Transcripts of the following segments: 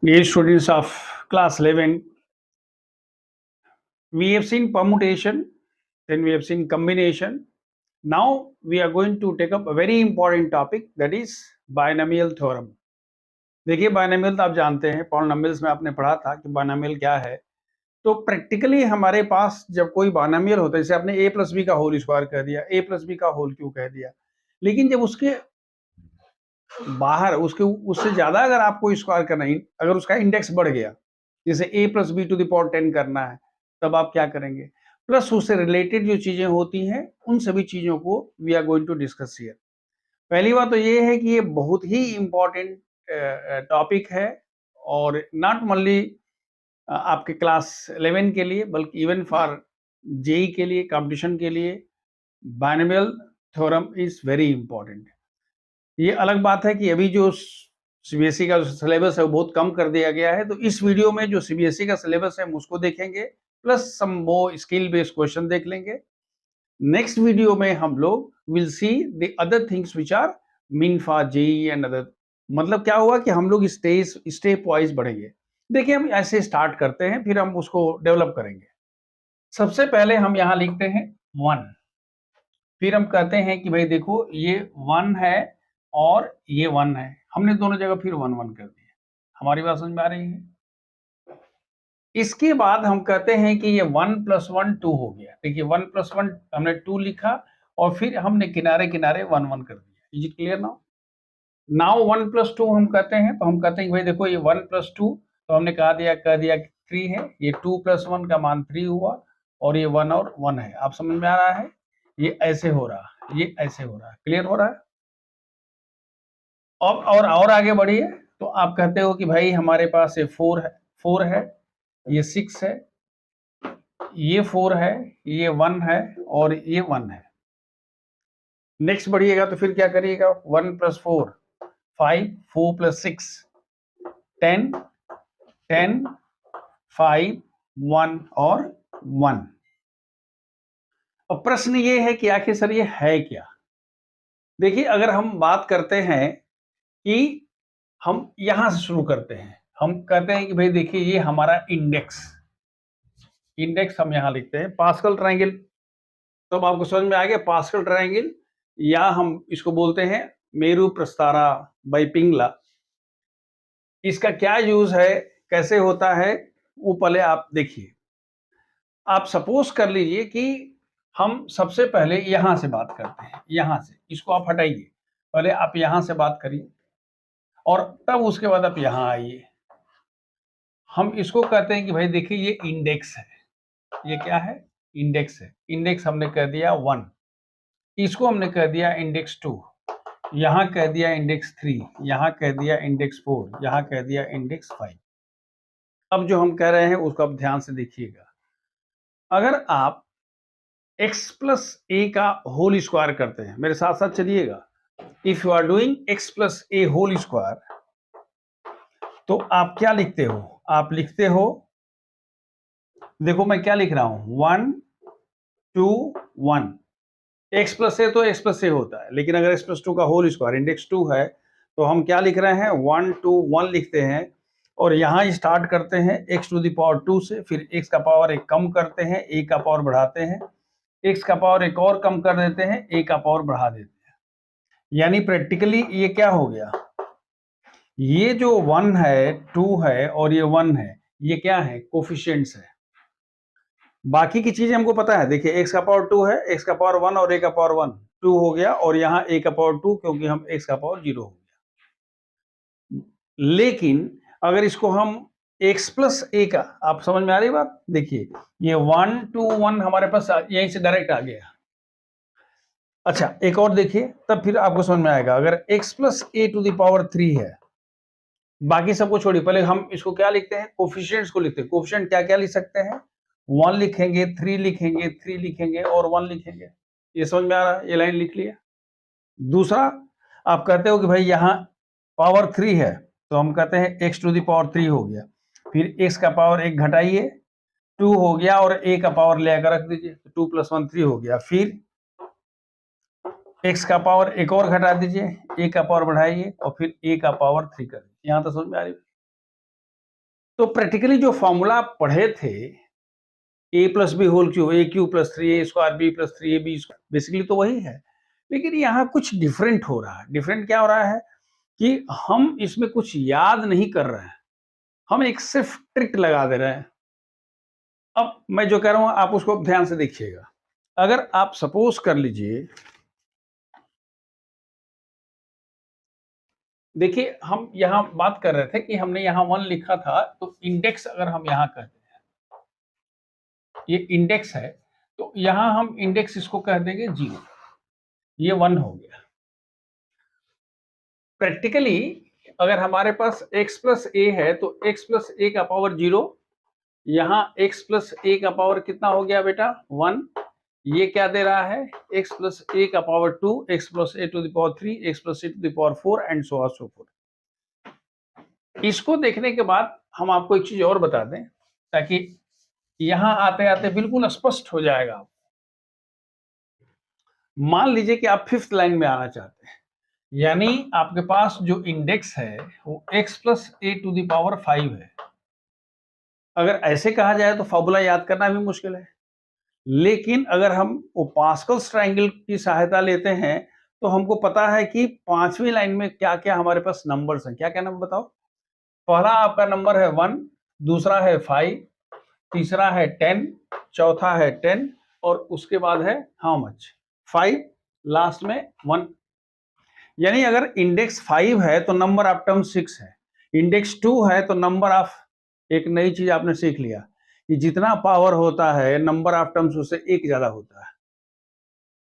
Dear students of class 11, we have seen permutation, then we have seen combination. Now we are going to take up a very important topic, that is binomial theorem. देखिए binomial तो आप जानते हैं, polynomials में आपने पढ़ा था कि बायनॉमियल क्या है। तो प्रैक्टिकली हमारे पास जब कोई बायनॉमियल होता है, जैसे आपने a प्लस बी का होल स्क्वायर कह दिया, a प्लस बी का होल क्यों कह दिया, लेकिन जब उसके बाहर उसके उससे ज्यादा अगर आपको स्क्वायर करना है, अगर उसका इंडेक्स बढ़ गया, जैसे a plus B to the power 10 करना है, तब आप क्या करेंगे, प्लस उससे रिलेटेड जो चीजें होती हैं उन सभी चीजों को we are going to discuss here. पहली बात तो ये है कि ये बहुत ही इंपॉर्टेंट टॉपिक है, और नॉट ओनली आपके क्लास 11 के लिए बल्कि इवन फॉर जेई के लिए, कंपटीशन के लिए binomial theorem is very important. ये अलग बात है कि अभी जो सीबीएसई का सिलेबस है वो बहुत कम कर दिया गया है, तो इस वीडियो में जो सीबीएसई का सिलेबस है हम उसको देखेंगे, प्लस सम वो स्किल बेस्ड क्वेश्चन देख लेंगे। नेक्स्ट वीडियो में हम लोग will see the other things which are mean for JEE and other. मतलब क्या हुआ कि हम लोग स्टेप वाइज बढ़ेंगे। देखिए हम ऐसे स्टार्ट करते हैं, फिर हम उसको डेवलप करेंगे। सबसे पहले हम यहाँ लिखते हैं 1, फिर हम कहते हैं कि भाई देखो ये 1 है और ये 1 है, हमने दोनों जगह फिर 1 1 कर दिया। हमारी बात समझ में आ रही है। इसके बाद हम कहते हैं कि ये 1 + 1 2 हो गया। देखिए 1 + 1 हमने 2 लिखा और फिर हमने किनारे किनारे 1 1 कर दिया। Is it clear now? Now 1 + 2 हम कहते हैं, तो हम कहते हैं कि भाई देखो ये 1 + 2, तो हमने कह दिया कि 3 है, ये 2 + 1 का मान 3 हुआ, और ये 1 और 1 है। आप समझ में आ रहा है? ये ऐसे हो रहा है, ये ऐसे हो रहा है, क्लियर हो रहा है? अब और आगे बढ़िए, तो आप कहते हो कि भाई हमारे पास ये 4 है, ये 6 है, ये 4 है, ये 1 है और ये 1 है। नेक्स्ट बढ़िएगा तो फिर क्या करिएगा, 1 + 4 5, 4 + 6 10, 10 5 1 और 1। अब प्रश्न ये है कि आखिर सर ये है क्या। देखिए अगर हम बात करते हैं कि हम यहां से शुरू करते हैं, हम कहते हैं कि भाई देखिए ये हमारा इंडेक्स हम यहां लिखते हैं पास्कल ट्रायंगल। तो अब आपको समझ में आ गया पास्कल ट्रायंगल, या हम इसको बोलते हैं मेरू प्रस्तारा बाय पिंगला। इसका क्या यूज है, कैसे होता है, वो पहले आप देखिए। आप सपोज कर लीजिए कि हम सबसे पहले यहां से बात करते हैं, यहां से इसको आप हटाइए, पहले आप यहां से बात करिए और तब उसके बाद आप यहां आइए। हम इसको कहते हैं कि भाई देखिए ये इंडेक्स है। ये क्या है? इंडेक्स है। इंडेक्स हमने कह दिया 1, इसको हमने कह दिया इंडेक्स 2, यहां कह दिया इंडेक्स 3, यहां कह दिया इंडेक्स 4, यहां कह दिया इंडेक्स 5। अब जो हम कह रहे हैं उसको आप ध्यान से देखिएगा। अगर आप x + a का होल स्क्वायर करते हैं, मेरे साथ साथ चलिएगा, if you are doing x + a whole square, तो आप क्या लिखते हो? आप लिखते हो, देखो मैं क्या लिख रहा हूं, 1 2 1। x + a तो x + a होता है, लेकिन अगर x + 2 का होल स्क्वायर इंडेक्स 2 है, तो हम क्या लिख रहे हैं, 1 2 1 लिखते हैं, और यहां स्टार्ट करते हैं x⁻² से, फिर x का पावर एक कम करते हैं, a का पावर बढ़ाते हैं, x का पावर एक और कम कर देते हैं, a का पावर बढ़ा देते हैं। यानी प्रैक्टिकली ये क्या हो गया, ये जो 1 है, 2 है और ये 1 है, ये क्या है, कोफिशिएंट्स है। बाकी की चीजें हमको पता है। देखिए x का पावर 2 है, x का पावर 1 और a का पावर 1, 2 हो गया, और यहाँ a का पावर 2 क्योंकि हम x का पावर 0 हो गया। लेकिन अगर इसको हम x + a का, आप समझ में आ रही बात? देखिए ये 1 2 1 हमारे पास यहीं से डायरेक्ट आ गया। अच्छा एक और देखिए, तब फिर आपको समझ में आएगा। अगर x + a⁻³ है, बाकी सबको छोड़िए, पहले हम इसको क्या लिखते हैं, कोफिशिएंट्स को लिखते हैं। कोफिशिएंट क्या क्या लिख सकते हैं, 1 लिखेंगे, 3 लिखेंगे, 3 लिखेंगे और 1 लिखेंगे। ये समझ में आ रहा है? ये लाइन लिख लिया। दूसरा, आप कहते हो कि भाई यहाँ पावर 3 है, तो हम कहते हैं x⁻³ हो गया, फिर x का पावर एक घटाइए, 2 हो गया, और a का पावर ले आकर रख दीजिए, 2 + 1 3 हो गया, फिर x का पावर एक और घटा दीजिए, a का पावर बढ़ाइए, और फिर a का पावर 3 कर दीजिए। यहाँ तो समझ में आ रही है? तो प्रैक्टिकली जो फॉर्मूला आप पढ़े थे, A plus B whole cube, A cube plus 3 A square B plus 3 A B, basically तो वही है, लेकिन यहाँ कुछ डिफरेंट हो रहा है। डिफरेंट क्या हो रहा है कि हम इसमें कुछ याद नहीं कर रहे हैं, हम एक सिर्फ ट्रिक लगा दे रहे हैं। अब मैं जो कह रहा हूं आप उसको ध्यान से देखिएगा। अगर आप सपोज कर लीजिए, देखिए हम यहां बात कर रहे थे कि हमने यहां 1 लिखा था, तो इंडेक्स अगर हम यहां कहते हैं, ये इंडेक्स है, तो यहां हम इंडेक्स इसको कह देंगे 0, ये 1 हो गया। प्रैक्टिकली अगर हमारे पास x प्लस ए है तो x प्लस ए का पावर 0, यहाँ x प्लस ए का पावर कितना हो गया बेटा 1, ये क्या दे रहा है x प्लस ए का power 2, x plus A to the power 3, x plus A to the power 4 and so on so forth. इसको देखने के बाद हम आपको एक चीज और बता दें ताकि यहां आते आते बिल्कुल स्पष्ट हो जाएगा। मान लीजिए कि आप 5th लाइन में आना चाहते हैं, यानी आपके पास जो इंडेक्स है वो x plus A to the power 5 है। अगर ऐसे कहा जाए तो फॉर्मूला याद करना भी मुश्किल है, लेकिन अगर हम वो पास्कल्स ट्रायंगल की सहायता लेते हैं तो हमको पता है कि 5वीं लाइन में क्या क्या हमारे पास नंबर्स हैं। क्या क्या नंबर बताओ? पहला आपका नंबर है 1, दूसरा है 5, तीसरा है 10, चौथा है 10 और उसके बाद है हाउ मच 5, लास्ट में 1। यानी अगर इंडेक्स 5 है तो नंबर ऑफ टर्म 6 है, इंडेक्स 2 है तो नंबर ऑफ, एक नई चीज आपने सीख लिया कि जितना पावर होता है नंबर ऑफ टर्म्स उससे एक ज्यादा होता है।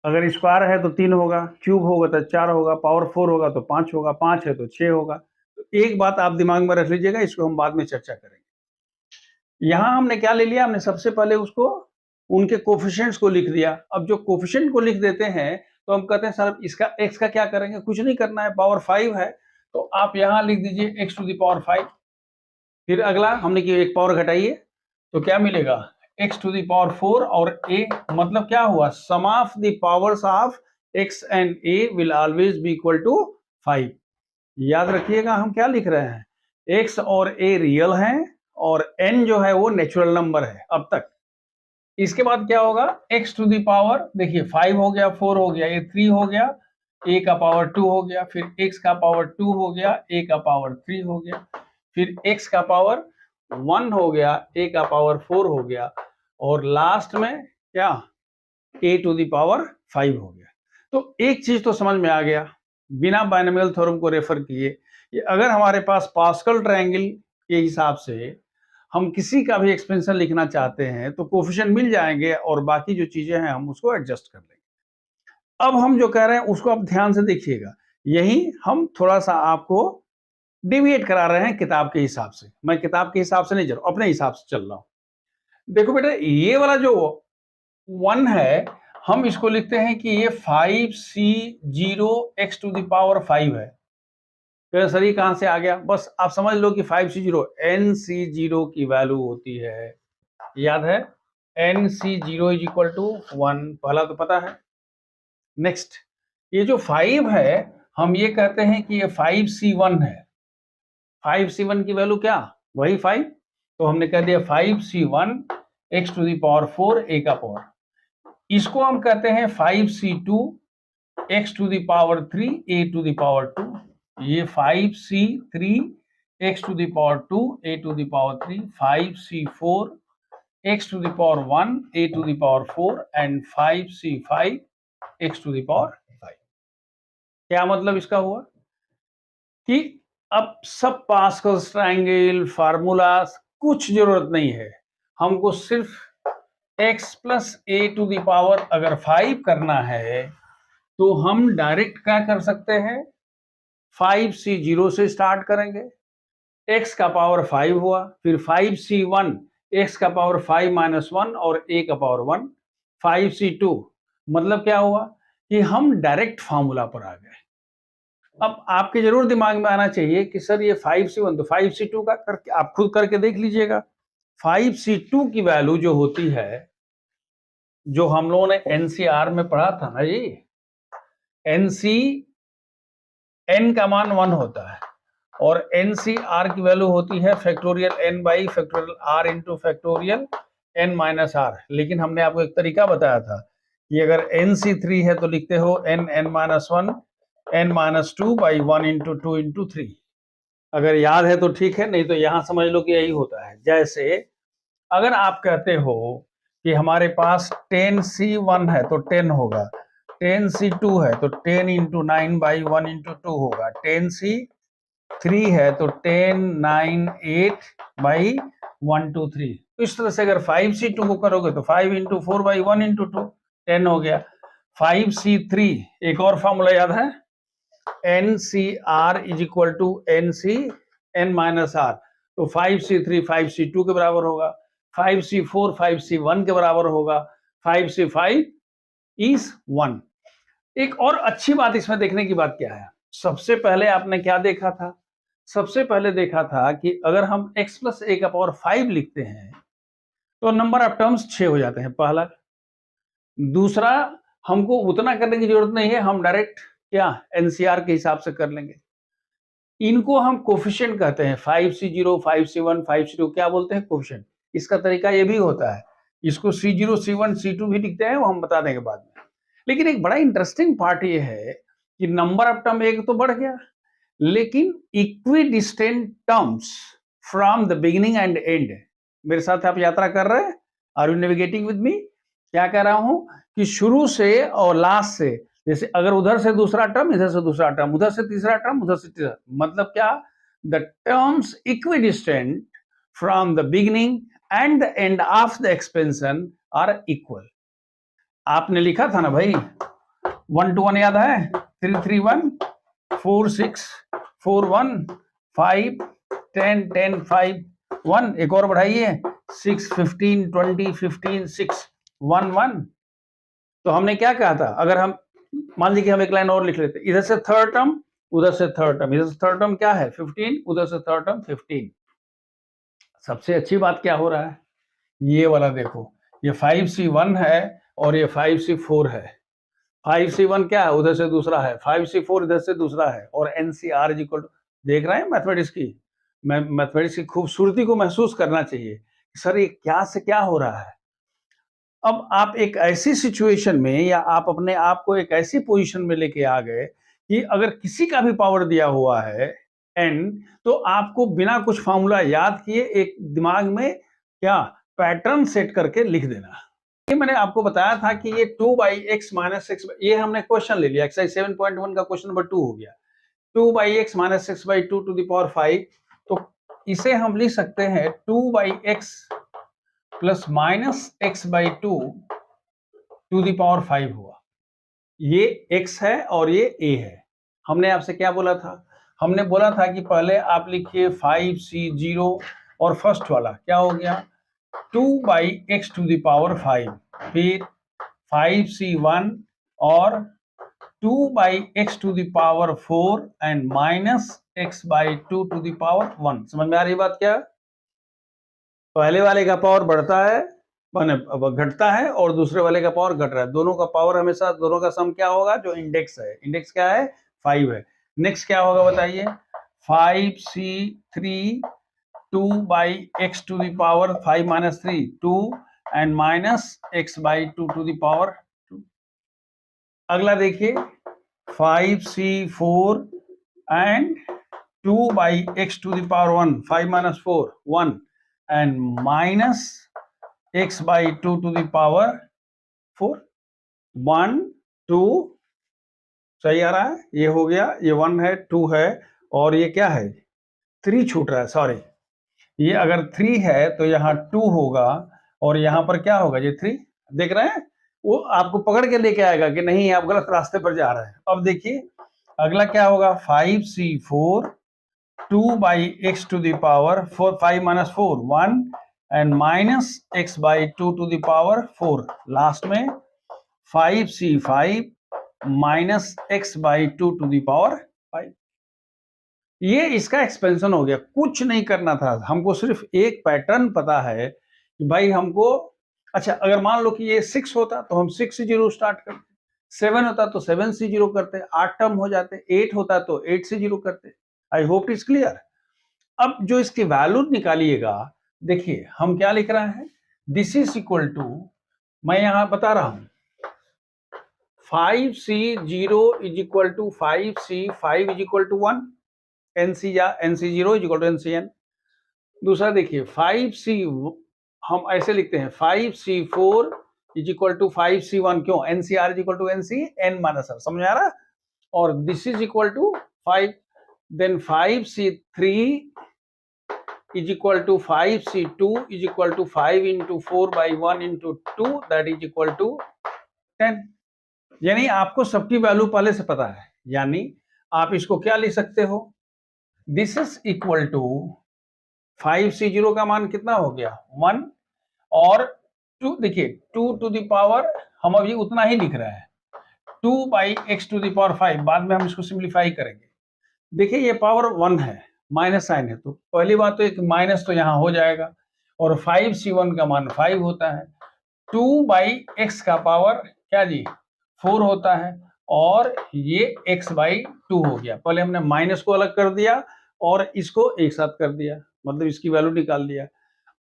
अगर स्क्वायर है तो 3 होगा, क्यूब होगा तो 4 होगा, पावर 4 होगा तो 5 होगा, 5 है तो 6 होगा। तो एक बात आप दिमाग में रख लीजिएगा, इसको हम बाद में चर्चा करेंगे। यहां हमने क्या ले लिया, हमने सबसे पहले उसको उनके कोफिशिएंट्स को लिख दिया। अब जो कोफिशिएंट को लिख देते हैं तो हम कहते हैं सर इसका x का क्या करेंगे, कुछ नहीं करना है, पावर 5 है तो आप यहां लिख दीजिए x टू द पावर 5। फिर अगला हमने कि एक पावर घटाइए तो क्या मिलेगा x टू द पावर 4 और a, मतलब क्या हुआ sum of the powers of x and a will always be equal to 5। याद रखिएगा हम क्या लिख रहे हैं, x और a रियल हैं और n जो है वो नेचुरल नंबर है अब तक। इसके बाद क्या होगा x टू द पावर, देखिए 5 हो गया, 4 हो गया, ये 3 हो गया, a का पावर 2 हो गया, फिर x का पावर 2 हो गया, a का पावर 3 हो गया, फिर x का पावर 1 हो गया, a का पावर 4 हो गया और लास्ट में क्या a टू द पावर 5 हो गया। तो एक चीज तो समझ में आ गया बिना बाइनोमियल थ्योरम को रेफर किए कि अगर हमारे पास पास्कल ट्रायंगल के हिसाब से हम किसी का भी एक्सपेंशन लिखना चाहते हैं तो कोफिशिएंट मिल जाएंगे और बाकी जो चीजें हैं हम उसको एडजस्ट कर लेंगे। अब हम जो कह रहे हैं उसको आप ध्यान से देखिएगा, यही हम थोड़ा सा आपको डिविएट करा रहे हैं किताब के हिसाब से। मैं किताब के हिसाब से नहीं चल रहा, अपने हिसाब से चल रहा हूं। देखो बेटा ये वाला जो 1 है हम इसको लिखते हैं कि ये 5c0 x to the power 5 है। तो सर ये कहां से आ गया, बस आप समझ लो कि 5c0 nc0 की वैल्यू होती है, याद है nc0 इज इक्वल टू 1, पहला तो पता है। नेक्स्ट ये जो 5 है हम ये कहते हैं कि ये 5c1 है, 5c1 की वैल्यू क्या वही 5, तो हमने कह दिया 5c1 x to the power 4 a का पावर, इसको हम कहते हैं 5c2 x to the power 3 a to the power 2, ये 5c3 x to the power 2 a to the power 3, 5c4 x to the power 1 a to the power 4 and 5c5 x to the power 5। क्या मतलब इसका हुआ कि अब सब pascal triangle formula कुछ जरूरत नहीं है, हमको सिर्फ x plus A to the power अगर 5 करना है तो हम डायरेक्ट क्या कर सकते हैं 5c0 से स्टार्ट करेंगे, x का पावर 5 हुआ, फिर 5c1 x का पावर 5 माइनस 1 और a का पावर 1, 5c2 मतलब क्या हुआ कि हम डायरेक्ट फार्मूला पर आ गए। अब आपके जरूर दिमाग में आना चाहिए कि सर ये 5c1 तो 5c2 का करके आप खुद करके देख लीजिएगा। 5c2 की वैल्यू जो होती है, जो हम लोगों ने एनसीआर में पढ़ा था ना जी, एनसी n का मान 1 होता है और एन सी आर की वैल्यू होती है factorial N by factorial R into factorial N minus R. लेकिन हमने आपको एक तरीका बताया था कि अगर एन सी थ्री है तो लिखते हो N N minus one N minus two by one into two into three. अगर याद है तो ठीक है, नहीं तो यहां समझ लो कि यही होता है। जैसे अगर आप कहते हो कि हमारे पास 10C1 है तो 10 होगा, 10C2 है तो 10 into nine by one into to होगा, 10C3 है तो 10 9 8 बाई वन टू थ्री। इस तरह से अगर 5C2 को करोगे तो 5 into four by one into to 10 हो गया। 5C3 एक और फॉर्मूला याद है, NCR is equal to NC N minus R. तो 5C3 5C2 के बराबर होगा, 5C4 5C1 के बराबर होगा, 5C5 इज 1। एक और अच्छी बात इसमें देखने की बात क्या है, सबसे पहले आपने क्या देखा था, सबसे पहले देखा था कि अगर हम x प्लस ए का पावर 5 लिखते हैं तो नंबर ऑफ टर्म्स 6 हो जाते हैं, पहला। दूसरा, हमको उतना करने की जरूरत नहीं है, हम डायरेक्ट क्या एनसीआर के हिसाब से कर लेंगे। इनको हम कोफिशिएंट कहते हैं, 5C0 5C1 5C2 क्या बोलते हैं, कोफिशिएंट। इसका तरीका ये भी होता है, इसको C0 C1 C2 भी लिखते हैं, वो हम बता देंगे बाद में। लेकिन एक बड़ा इंटरेस्टिंग पार्ट ये है कि नंबर ऑफ टर्म एक तो बढ़ गया, लेकिन equidistant terms from the beginning and end. मेरे साथ आप यात्रा कर रहे हैं, are you navigating with me? क्या कह रहा हूं कि शुरू से और लास्ट से, जैसे अगर उधर से दूसरा टर्म, इधर से दूसरा टर्म, उधर से तीसरा टर्म, उधर से तीसरा, मतलब क्या, the terms equidistant from the beginning and the end of the expansion are equal. आपने लिखा था ना भाई, 1 to 1 याद है, 3 3 1 4 6 4 1 5 10 10 5 1, एक और बढ़ाइए 6 15 20 15 6 1 1। तो हमने क्या कहा था, अगर हम मान लीजिए हम एक लाइन और लिख लेते, इधर से थर्ड टर्म, उधर से थर्ड टर्म, इधर से थर्ड टर्म क्या है 15, उधर से थर्ड टर्म 15। सबसे अच्छी बात क्या हो रहा है, ये वाला देखो, ये 5C1 है और ये 5C4 है। 5C1 क्या है, उधर से दूसरा है, 5C4 इधर से दूसरा है, और NCR इज इक्वल टू, देख रहे हैं मैथमेटिक्स की, मैथमेटिक्स की खूबसूरती को महसूस करना चाहिए, सर ये क्या से क्या हो रहा है। अब आप एक ऐसी सिचुएशन में, या आप अपने आप को एक ऐसी पोजीशन में लेके आ गए कि अगर किसी का भी पावर दिया हुआ है n, तो आपको बिना कुछ फॉर्मूला याद किए एक दिमाग में क्या पैटर्न सेट करके लिख देना। ये मैंने आपको बताया था कि ये 2/x माइनस एक्स, ये हमने क्वेश्चन ले लिया, एक्सरसाइज 7.1 का क्वेश्चन नंबर 2 हो गया, 2/x minus x by two the power 5। तो इसे हम लिख सकते हैं 2/x plus minus x by two the power 5 हुआ। ये x है और ये a है। हमने आपसे क्या बोला था, हमने बोला था कि पहले आप लिखिए 5C0 और फर्स्ट वाला क्या हो गया 2/x टू द पावर 5, फिर 5C1 और 2/x to the power 4 and minus x by two to the power 1। समझ में आ रही बात क्या? पहले वाले का पावर बढ़ता है, घटता है, और दूसरे वाले का पावर घट रहा है। दोनों का पावर हमेशा, दोनों का सम क्या होगा, जो इंडेक्स है, इंडेक्स क्या है 5 है। नेक्स्ट क्या होगा बताइए, 5C3 2/x to the power 5 minus 3 2 and minus x by two to the power 2। अगला देखिए 5C4 and 2/x to the power 1 5 minus 4 1 and minus x by two to the power 4 1 2। सही आ रहा है, ये हो गया, ये 1 है 2 है, और ये क्या है 3 छूट रहा है, सॉरी, ये अगर 3 है तो यहाँ 2 होगा, और यहाँ पर क्या होगा, ये 3। देख रहे हैं, वो आपको पकड़ के लेके आएगा कि नहीं आप गलत रास्ते पर जा रहे हैं। अब देखिए अगला क्या होगा 5C4 2/x to the power 4 5 minus 4 1 and minus x by two to the power 4। Last में 5C5 minus x by two to the power 5। ये इसका एक्सपेंशन हो गया, कुछ नहीं करना था हमको, सिर्फ एक पैटर्न पता है कि भाई हमको, अच्छा अगर मान लो कि ये 6 होता तो हम 6C0 स्टार्ट करते, 7 होता तो 7C0 करते, 8 टर्म हो जाते, 8 होता तो 8C0 करते। I hope it's clear. अब जो इसकी वैल्यू निकालिएगा, देखिए हम क्या लिख रहे हैं, दिस इज इक्वल टू, मैं यहां बता रहा हूं 5C0 is equal to 5C, 5 is equal to 1, NC या NC0 is equal to NCN। दूसरा देखिए 5C, हम ऐसे लिखते हैं 5C4 is equal to 5C1, क्यों, NCR is equal to NCN minus R, समझ आ रहा, और this is equal to 5, then 5C3 is equal to 5C2 is equal to 5 into 4 by 1 into 2, that is equal to 10। यानी आपको सबकी value पहले से पता है, यानी आप इसको क्या लिख सकते हो, this is equal to 5C0 का मान कितना हो गया 1, और 2, देखिए 2 टू द पावर, हम अभी उतना ही लिख रहे हैं 2 by x to the power 5, बाद में हम इसको सिंप्लीफाई करेंगे। देखिए ये पावर 1 है, माइनस साइन है, तो पहली बात तो एक माइनस तो यहाँ हो जाएगा, और 5C1 का मान 5 होता है, 2 बाई एक्स का पावर क्या जी 4 होता है, और ये x बाई 2 हो गया। पहले हमने माइनस को अलग कर दिया और इसको एक साथ कर दिया, मतलब इसकी वैल्यू निकाल दिया।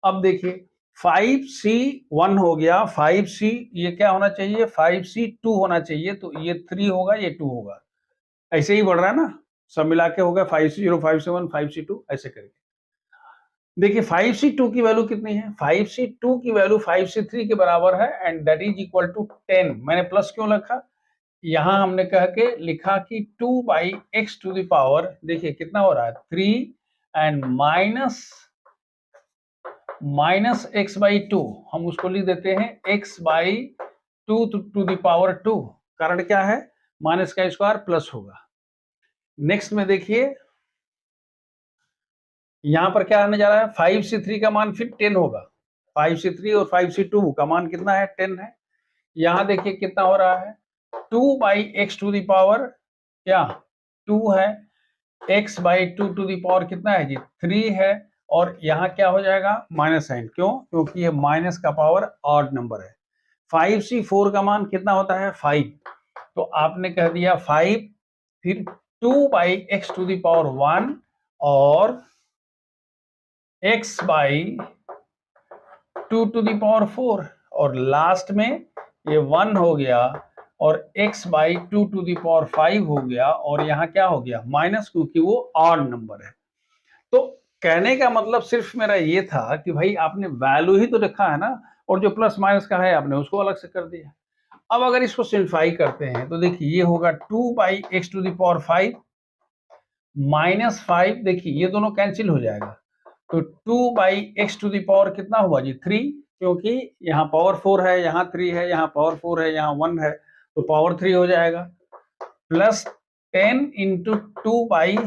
अब देखिए 5C1 हो गया, 5C ये क्या होना चाहिए 5C2 होना चाहिए, तो ये 3 होगा, ये 2 होगा, ऐसे ही बढ़ रहा है ना, सब मिला के होगा 5C0, 5C1, 5C2, ऐसे करके। देखिए 5C2 की वैल्यू कितनी है, 5C2 की वैल्यू 5C3 के बराबर है, and that is equal to 10। मैंने प्लस क्यों लिखा, यहां हमने कह के लिखा कि 2 by x to the power, देखिए कितना हो रहा है 3, एंड माइनस एक्स बाई 2, हम उसको लिख देते हैं x by 2 to the power 2, कारण क्या है, माइनस का स्क्वायर प्लस होगा। नेक्स्ट में देखिए यहां पर क्या आने जा रहा है, 5C3 का मान फिर 10 होगा, 5C3 और 5C2 का मान कितना है 10 है। यहां देखिए कितना हो रहा है 2 by x to the power क्या 2 है, x by 2 to the power कितना है जी 3 है, और यहाँ क्या हो जाएगा माइनस साइन, क्यों, क्योंकि ये माइनस का पावर ऑड नंबर है। 5C4 का मान कितना होता है 5, तो आपने कह दिया 5, फिर 2 by x to the power 1 और x by 2 to the power 4, और लास्ट में ये 1 हो गया, और x by 2 to the power 5 हो गया, और यहाँ क्या हो गया माइनस, क्योंकि वो ऑड नंबर है। तो कहने का मतलब सिर्फ मेरा ये था कि भाई आपने वैल्यू ही तो रखा है ना, और जो प्लस माइनस का है आपने उसको अलग से कर दिया। अब अगर इसको सिंप्लीफाई करते हैं तो देखिए ये होगा 2 by x to the power 5 minus 5, देखिए ये दोनों कैंसिल हो जाएगा, तो 2 by x to the power कितना हुआ जी 3, क्योंकि यहाँ पावर 4 है, यहाँ 3 है, यहाँ पावर 4 है, यहाँ 1 है, तो पावर 3 हो जाएगा, प्लस 10 इंटू 2 बाई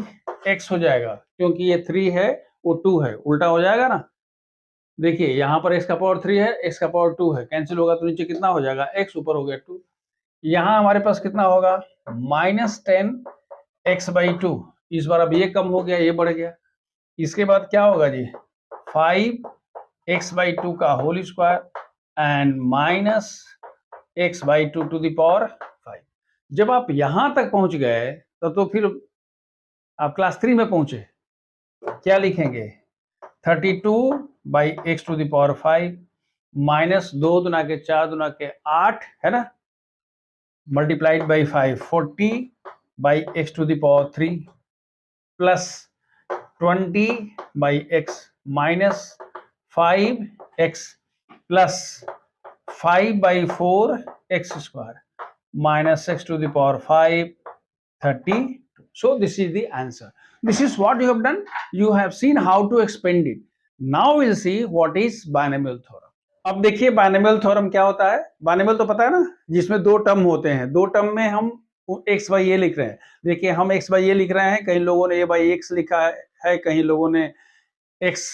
एक्स हो जाएगा, क्योंकि ये 3 है वो 2 है, उल्टा हो जाएगा ना। देखिए यहाँ पर x का पावर 3 है, x का पावर 2 है, कैंसिल होगा तो नीचे कितना हो जाएगा x, ऊपर हो गया 2। यहाँ हमारे पास कितना होगा माइनस 10 x बाई 2, इस बार अब ये कम हो गया, ये बढ़ गया। इसके बाद क्या होगा जी 5 x बाई 2 का whole square and minus x by 2 to the power 5। जब आप यहां तक पहुंच गए तो फिर आप क्लास 3 में पहुंचे, क्या लिखेंगे 32 by x to the power 5 minus 2 दुना के 4 दुना के 8 है ना, multiplied by 5 40 by x to the power 3 plus 20 by X minus 5x plus 5 by 4 X square minus x to the power 5 32. So this is the answer. This is what you have done. You have seen how to expand it. Now we'll see what is binomial theorem. अब देखिए binomial theorem क्या होता है। binomial तो पता है ना, जिसमें दो टर्म होते हैं, दो टर्म में हम x बाई ए लिख रहे हैं। देखिए हम x बाई ए लिख रहे हैं, कई लोगों ने a बाई x लिखा है, कई लोगों ने x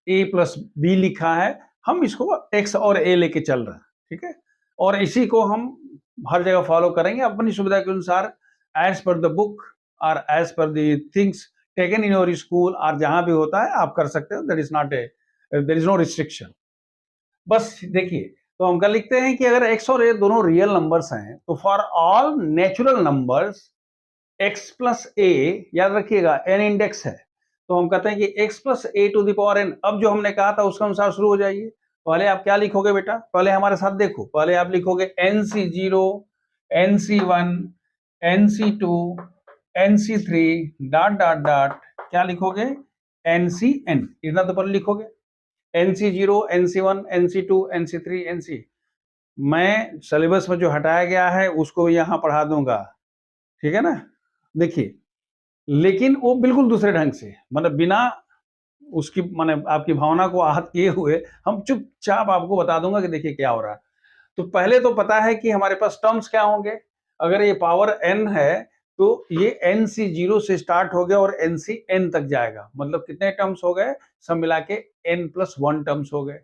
a प्लस b लिखा है। हम इसको x और a लेके चल रहे हैं, ठीक है, और इसी को हम हर जगह फॉलो करेंगे अपनी सुविधा के अनुसार, as per the book और as per the things taken in your school, और जहां भी होता है आप कर सकते हो, that is not a, there is no restriction। बस देखिए तो हम क्या लिखते हैं कि अगर x और a दोनों रियल नंबर्स हैं तो for all natural numbers x plus A, याद रखिएगा n इंडेक्स है, तो हम कहते हैं कि x plus A to the power n। अब जो हमने कहा था उसके अनुसार शुरू हो जाइए। पहले आप क्या लिखोगे बेटा, पहले हमारे साथ देखो, पहले आप लिखोगे NC0, NC1, NC2, NC3 dot dot dot, क्या लिखोगे, NCn, इतना तो पहले लिखोगे। NC0, NC1, NC2, NC3, NC, मैं सिलेबस में जो हटाया गया है उसको यहां पढ़ा दूंगा, ठीक है ना। देखिए, लेकिन वो बिल्कुल दूसरे ढंग से, मतलब बिना उसकी माने आपकी भावना को आहत किए हुए हम चुपचाप आपको बता दूंगा कि देखिए क्या हो रहा है। तो पहले तो पता है कि हमारे पास टर्म्स क्या होंगे। अगर ये पावर n है तो ये NC0 से स्टार्ट हो गया और NCn तक जाएगा, मतलब कितने टर्म्स हो गए, सब मिला के n+1 टर्म्स हो गए।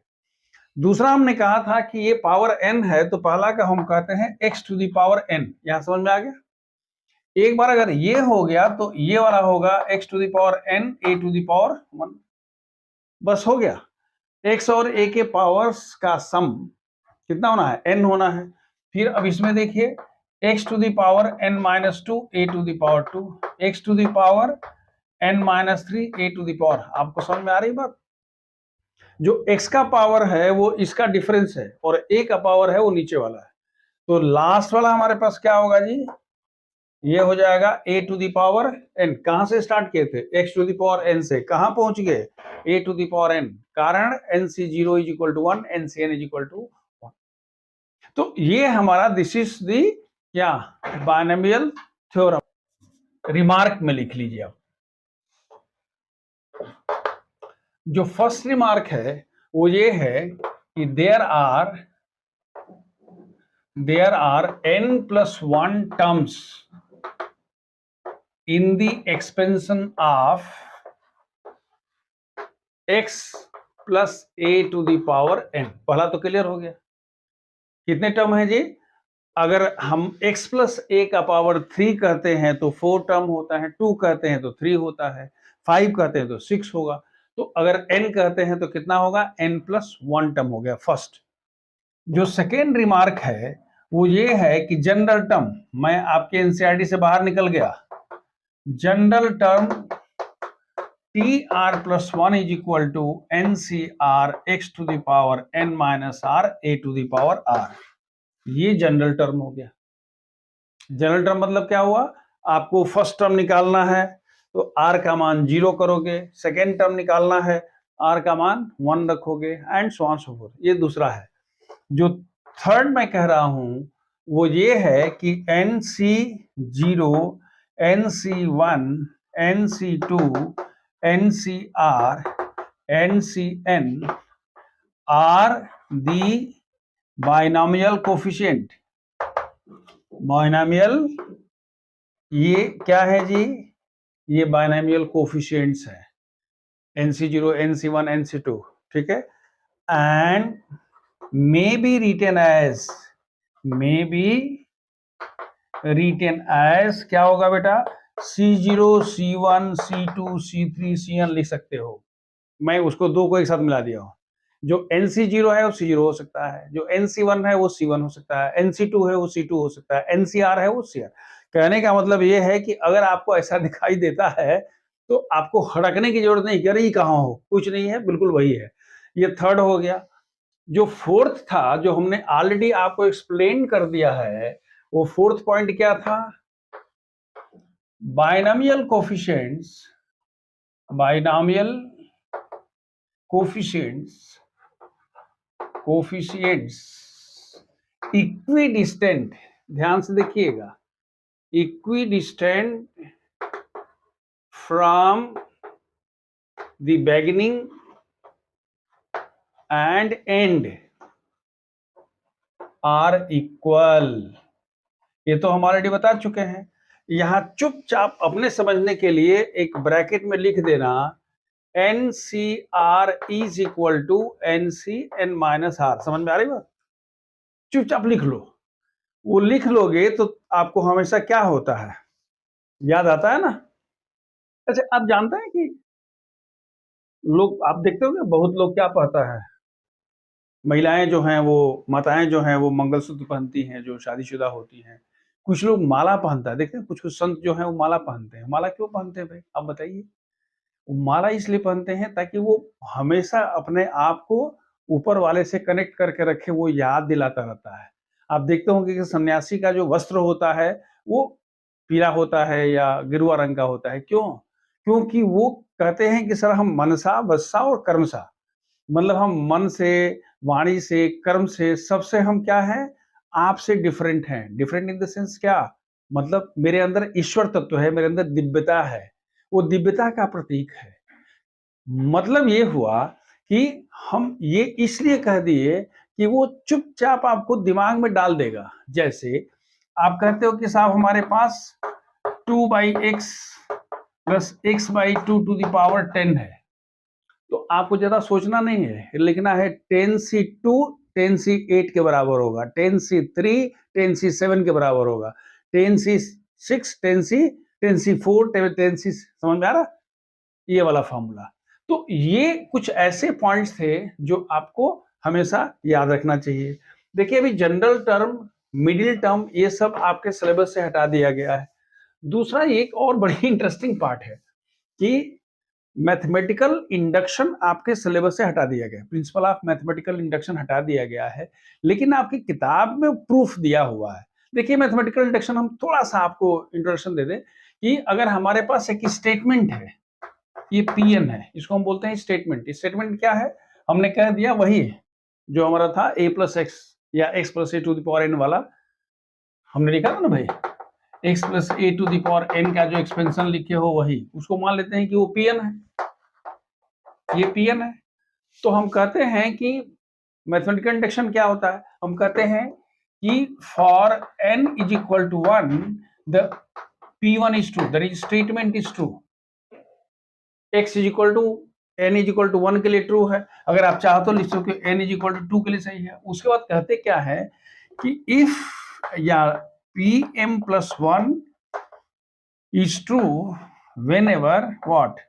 दूसरा हमने कहा था कि ये पावर n है, तो पहला का हम कहते हैं x to the power n। यहां समझ में आ गया। एक बार अगर ये हो गया तो ये वाला होगा x to the power n a to the power 1, बस हो गया। x और a के पावर्स का सम कितना होना है, n होना है। फिर अब इसमें देखिए, x to the power n-2 a to the power 2, x to the power n-3 a to the power. आपको समझ में आ रही बात। जो x का पावर है वो इसका डिफरेंस है और a का पावर है वो नीचे वाला है। तो लास्ट वाला हमारे पास क्या होगा जी, ये हो जाएगा a to the power n। कहां से स्टार्ट किए थे, x to the power n से, कहां पहुंच गए, a to the power n, कारण NC0 is equal to 1, NCn is equal to 1। तो ये हमारा दिस इज द क्या, बायनोमियल थ्योरम। रिमार्क में लिख लीजिए आप। जो फर्स्ट रिमार्क है वो ये है कि there are n+1 terms in the expansion of x plus a to the power n। पहला तो क्लियर हो गया। कितने टर्म है जी, अगर हम x प्लस a का पावर 3 कहते हैं तो 4 टर्म होता है, 2 कहते हैं तो 3 होता है, 5 कहते हैं तो 6 होगा। तो अगर n कहते हैं तो कितना होगा, n+1 टर्म हो गया फर्स्ट। जो सेकेंड रिमार्क है वो ये है कि जनरल टर्म, मैं आपके एनसीईआरटी से बाहर निकल गया, general term TR+1 is equal to NCR x to the power n-r a to the power r। ये जनरल टर्म हो गया। जनरल टर्म मतलब क्या हुआ, आपको फर्स्ट टर्म निकालना है तो r का मान 0 करोगे, सेकेंड टर्म निकालना है r का मान 1 रखोगे, and so on so fourth. ये दूसरा है। जो थर्ड मैं कह रहा हूं वो ये है कि NC0, NC1, NC2, NCR, NCn are the binomial coefficient। Binomial, ये क्या है जी, ये बायनोमियल कोफिशिएंट्स है, NC0, NC1, NC2, ठीक है। And may be written as क्या होगा बेटा, C0, C1, C2, C3, Cn लिख सकते हो। मैं उसको दो को एक साथ मिला दिया हूं। जो NC0 है वो C0 हो सकता है, जो NC1 है वो C1 हो सकता है, NC2 है वो C2 हो सकता है, NCR है वो CR। कहने का मतलब ये है कि अगर आपको ऐसा दिखाई देता है तो आपको हड़कने की जरूरत नहीं, अरे कहां हो, कुछ नहीं है, बिल्कुल वही है। ये थर्ड हो गया। जो फोर्थ था, जो हमने ऑलरेडी आपको एक्सप्लेन कर दिया है, वो फोर्थ पॉइंट क्या था, बायनोमियल कोफिशिएंट्स इक्विडिस्टेंट, ध्यान से देखिएगा, equidistant from the beginning and end are equal. ये तो हम ऑलरेडी बता चुके हैं। यहां चुपचाप अपने समझने के लिए एक ब्रैकेट में लिख देना, NCR is equal to NCn-r। समझ में आ रही बात, चुपचाप लिख लो। वो लिख लोगे तो आपको हमेशा क्या होता है, याद आता है ना। अच्छा, आप जानते हैं कि लोग, आप देखते हो बहुत लोग क्या पढ़ता है, महिलाएं जो हैं वो, माताएं जो हैं वो मंगलसूत्र पहनती हैं जो शादीशुदा होती हैं, कुछ लोग माला पहनता है, देखते हैं कुछ कुछ संत जो है वो माला पहनते हैं। माला क्यों पहनते हैं भाई, आप बताइए? वो माला इसलिए पहनते हैं ताकि वो हमेशा अपने आप को ऊपर वाले से कनेक्ट करके रखे, वो याद दिलाता रहता है। आप देखते होंगे कि सन्यासी का जो वस्त्र होता है वो पीला होता है या गेरुआ रंग का होता है। क्यों? क्योंकि वो कहते हैं कि सर हम मनसा, वस्सा और कर्मसा, मतलब हम मन से, वाणी से, कर्म से, सबसे हम क्या हैं? आपसे डिफरेंट हैं। डिफरेंट इन द सेंस क्या? मतलब मेरे अंदर ईश्वर तत्व है, मेरे अंदर दिव्यता है, वो दिव्यता का प्रतीक है। मतलब ये हुआ कि हम ये इसलिए कह दिए कि वो चुपचाप आपको दिमाग में डाल देगा। जैसे आप कहते हो कि साहब हमारे पास 2/x plus x by 2 to the power 10 है, तो आपको ज्यादा सोचना नहीं है, लिखना है 10c2 10c8 के बराबर होगा, 10c3 10c7 के बराबर होगा, 10c6 10c4 10c, समझ में आ रहा? ये वाला फॉर्मूला। तो ये कुछ ऐसे पॉइंट्स थे जो आपको हमेशा याद रखना चाहिए। देखिए अभी जनरल टर्म, मिडिल टर्म, ये सब आपके सिलेबस से हटा दिया गया है। दूसरा एक और बड़ी इंटरेस्टिंग पार्ट है कि मैथमेटिकल इंडक्शन आपके सिलेबस से हटा दिया गया, प्रिंसिपल ऑफ मैथमेटिकल इंडक्शन हटा दिया गया है, लेकिन आपकी किताब में प्रूफ दिया हुआ है। देखिए मैथमेटिकल इंडक्शन हम थोड़ा सा आपको इंट्रोडक्शन दे दें कि अगर हमारे पास एक स्टेटमेंट है, ये पीएन है, इसको हम बोलते हैं स्टेटमेंट। स्टेटमेंट क्या है? हमने कह दिया वही जो हमारा था a प्लस एक्स या x plus A to the power N वाला, हमने लिखा था ना भाई, x plus A to the power N का जो एक्सपेंशन लिखे हो वही, उसको मान लेते हैं कि वो पीएन है, ये पीएन है। तो हम कहते हैं कि मैथमेटिकल इंडक्शन क्या होता है? हम कहते हैं कि for n is equal to 1 the p1 is true, that is statement is true. x is equal to n is equal to 1 के लिए ट्रू है, अगर आप चाहो तो लिख सकते हो n इज इक्वल टू 2 के लिए सही है। उसके बाद कहते क्या है कि इफ या pm plus 1 is true whenever what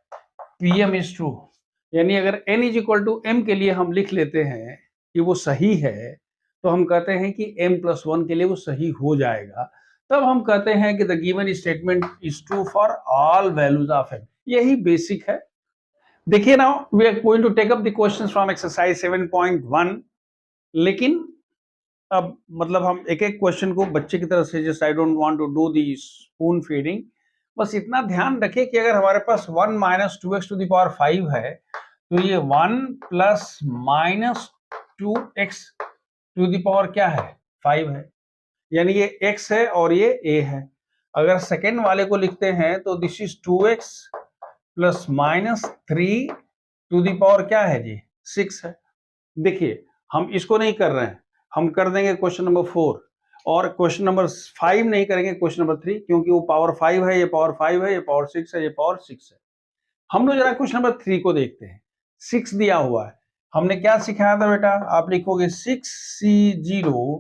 pm is true, यानी अगर n is equal to m के लिए हम लिख लेते हैं कि वो सही है, तो हम कहते हैं कि m प्लस 1 के लिए वो सही हो जाएगा। तब हम कहते हैं कि the given statement is true for all values of m। यही बेसिक है। देखिए now we are going to take up the questions from exercise 7.1, लेकिन अब मतलब हम एक एक क्वेश्चन को बच्चे की तरफ से, just I don't want to do the spoon feeding, बस इतना ध्यान रखिए कि अगर हमारे पास 1 minus 2x to the power 5 है, तो ये 1 plus minus 2x to the power क्या है? 5 है, यानी ये x है और ये a है। अगर सेकेंड वाले को लिखते हैं तो this is 2x plus minus 3 to the power क्या है जी? 6 है। देखिए हम इसको नहीं कर रहे हैं, हम कर देंगे क्वेश्चन नंबर 4, और क्वेश्चन नंबर 5 नहीं करेंगे, क्वेश्चन नंबर 3, क्योंकि वो पावर 5 है, ये पावर 5 है, ये पावर 6 है, ये पावर 6 है। हम लोग जरा क्वेश्चन नंबर 3 को देखते हैं। 6 दिया हुआ है, हमने क्या सिखाया था बेटा? आप लिखोगे 6c0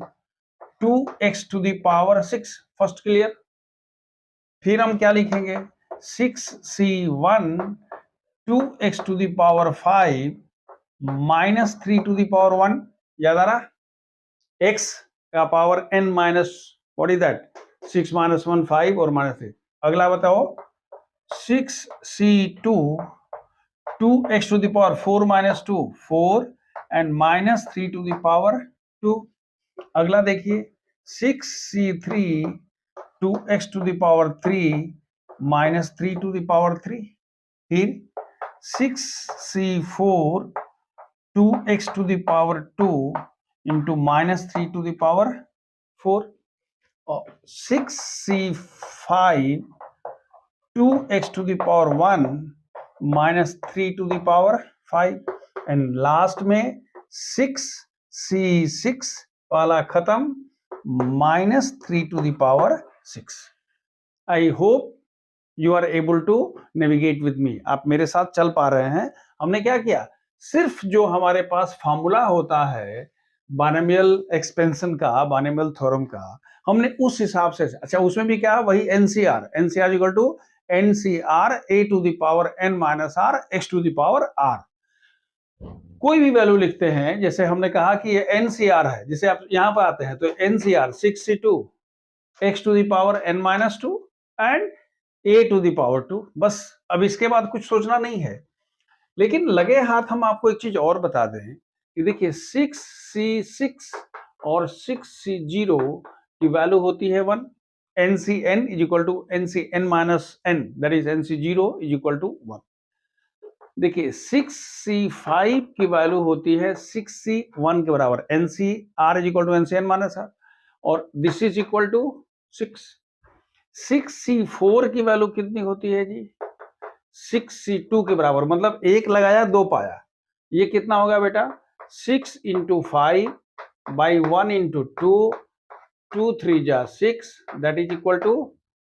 2x to the power 6, first clear. फिर हम क्या लिखेंगे? 6c1 2x to the power 5 minus 3 to the power 1, याद आ रहा? x का power n minus what is that? 6 minus 1 5 और माइनस 3। अगला बताओ 6c2 2x to the power 4 minus 2 4 and minus 3 to the power 2। अगला देखिए 6c3 2x to the power 3 minus 3 to the power 3। फिर 6c4 2x to the power 2 into minus 3 to the power 4, और 6c5 2x to the power 1 minus 3 to the power 5, and last में 6c6 वाला खत्म minus 3 to the power 6। I hope you are able to navigate with me, आप मेरे साथ चल पा रहे हैं। हमने क्या किया? सिर्फ जो हमारे पास फॉर्मूला होता है बाइनोमियल एक्सपेंशन का, बाइनोमियल थ्योरम का, हमने उस हिसाब से, अच्छा उसमें भी क्या? वही NCR, NCR equal to NCR A to the power N minus R X to the power R. कोई भी वैल्यू लिखते हैं, जैसे हमने कहा कि ये एनसीआर है, जैसे आप यहां पर आते हैं तो NCR 6c2 x to the power n minus 2 and a to the power 2। बस अब इसके बाद कुछ सोचना नहीं है। लेकिन लगे हाथ हम आपको एक चीज और बता दें कि देखिए 6c6 और 6c0 की वैल्यू होती है 1। ncn is equal to ncn minus n, that is nc0 is equal to 1। देखिए 6c5 की वैल्यू होती है 6c1 के बराबर, ncr is equal to ncn minus r, और this is equal to 6। 6c4 की वैल्यू कितनी होती है जी? 6c2 के बराबर, मतलब एक लगाया दो पाया। ये कितना होगा बेटा? 6 इंटू 5 बाई 1 इंटू 2, 2 3 जा 6, दैट इज इक्वल टू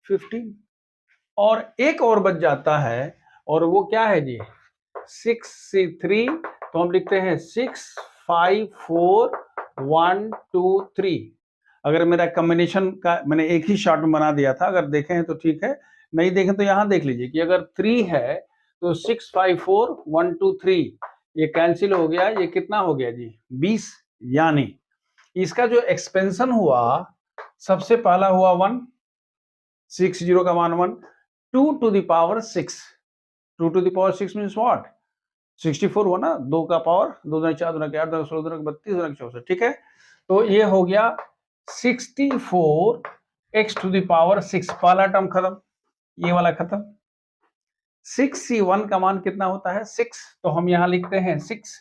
15। और एक और बच जाता है, और वो क्या है जी? 6c3, तो हम लिखते हैं 6 5 4 1 2 3। अगर मेरा कॉम्बिनेशन का मैंने एक ही शॉट में बना दिया था, अगर देखें तो ठीक है, नहीं देखें तो यहां देख लीजिए कि अगर 3 है तो 6 5 4 1 2 3 ये कैंसिल हो गया। ये कितना हो गया जी? 20। यानी इसका जो एक्सपेंशन हुआ, सबसे पहला हुआ 1, 6 0 का मान 1, 2 to the power 6, 2 to the power 6 means what? 64 हुआ ना, 2 का पावर 2 4 2 8 2 16 2 32 2 64, ठीक है। तो ये हो गया 64 x to the power 6, पहला टर्म खत्म, ये वाला खत्म। 6c1 का मान कितना होता है? 6, तो हम यहां लिखते हैं 6।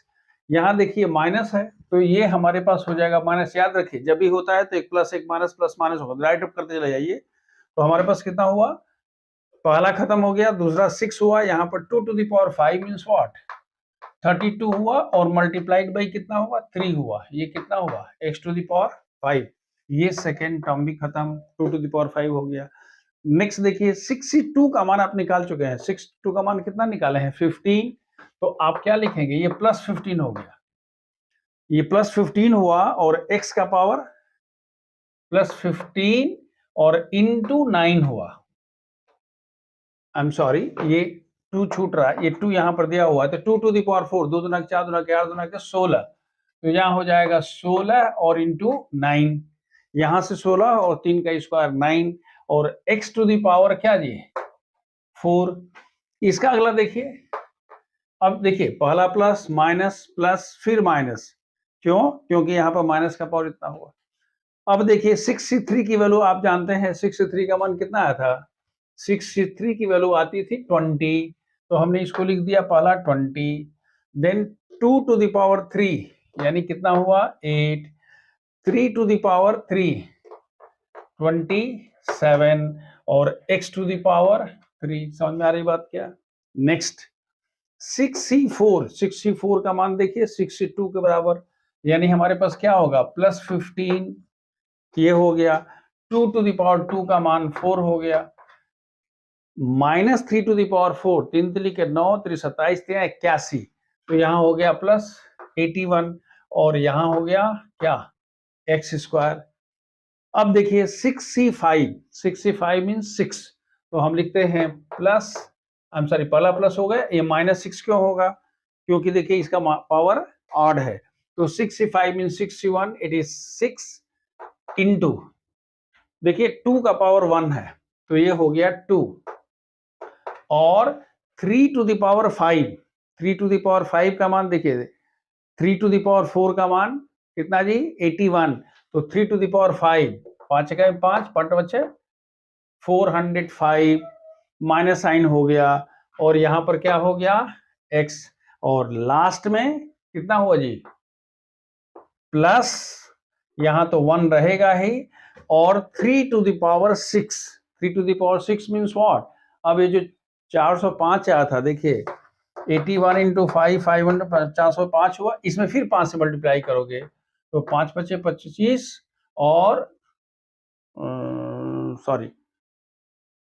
यहां देखिए माइनस है, तो ये हमारे पास हो जाएगा माइनस। याद रखिए जब भी होता है तो एक प्लस एक माइनस, प्लस माइनस होगा, राइट अप करते चले जाइए। तो हमारे पास कितना हुआ? पहला खत्म हो गया, दूसरा 6 हुआ, यहाँ पर 2 to the power 5 means what? 32 हुआ, और मल्टीप्लाइड बाई कितना हुआ? 3 हुआ। ये कितना हुआ? x to the power 5। ये सेकेंड टर्म भी खत्म, 2 to the power 5 हो गया। नेक्स्ट देखिए 62 का मान आप निकाल चुके हैं। 62 का मान कितना निकाले हैं? 15। तो आप क्या लिखेंगे? ये प्लस 15 हो गया, ये प्लस 15 हुआ, और x का पावर प्लस 15 और इंटू 9 हुआ। आई एम सॉरी, ये 2 छूट रहा है, ये 2 यहां पर दिया हुआ है, तो 2 to the power 4, 2 दूना 4 दूना 8 दूना 16, तो यहां हो जाएगा 16 और इंटू 9, यहां से 16 और 3 का स्क्वायर 9, और x टू दी पावर क्या जी? 4। इसका अगला देखिए, अब देखिए पहला प्लस माइनस प्लस फिर माइनस, क्यों? क्योंकि यहाँ पर माइनस का पावर इतना हुआ। अब देखिए 63 की वैल्यू आप जानते हैं, 63 का मान कितना आया था? 63 की वैल्यू आती थी 20, तो हमने इसको लिख दिया पहला 20, देन 2 टू द पावर 3 यानी कितना हुआ? 8, 3 टू द पावर 3 27, और x टू द पावर 3। समझ में आ रही बात क्या? नेक्स्ट 6c4 का मान देखिए 62 के बराबर, यानी हमारे पास क्या होगा? प्लस 15, ये हो गया। 2 टू द पावर 2 का मान 4 हो गया, माइनस 3 टू द पावर 4, 3 3 के 9, 3 27 3 81, तो यहाँ हो गया प्लस 81, और यहाँ हो गया क्या? X square. अब देखिए 6c5 मीन्स 6, तो हम लिखते हैं प्लस, आई एम सॉरी पहला प्लस हो गया, ये माइनस 6 क्यों होगा? क्योंकि देखिए इसका पावर ऑड है, तो 6c5 means 61, it is 6 into, देखिए 2 का पावर 1 है, तो ये हो गया 2, और 3 to the power 5, 3 to the power 5 का मान देखिए, 3 टू द पावर 4 का मान कितना जी? 81, तो 3 टू द पावर 5, 5 का 5 पट बचे 405, माइनस साइन हो गया, और यहां पर क्या हो गया? x, और लास्ट में कितना हुआ जी? प्लस, यहां तो 1 रहेगा ही, और 3 to the power 6, 3 to the power 6 means what? अब ये जो 405 आया था, देखिए 81 इंटू 5, 405 हुआ, इसमें फिर 5 से मल्टीप्लाई करोगे तो 5 बचे 25, और सॉरी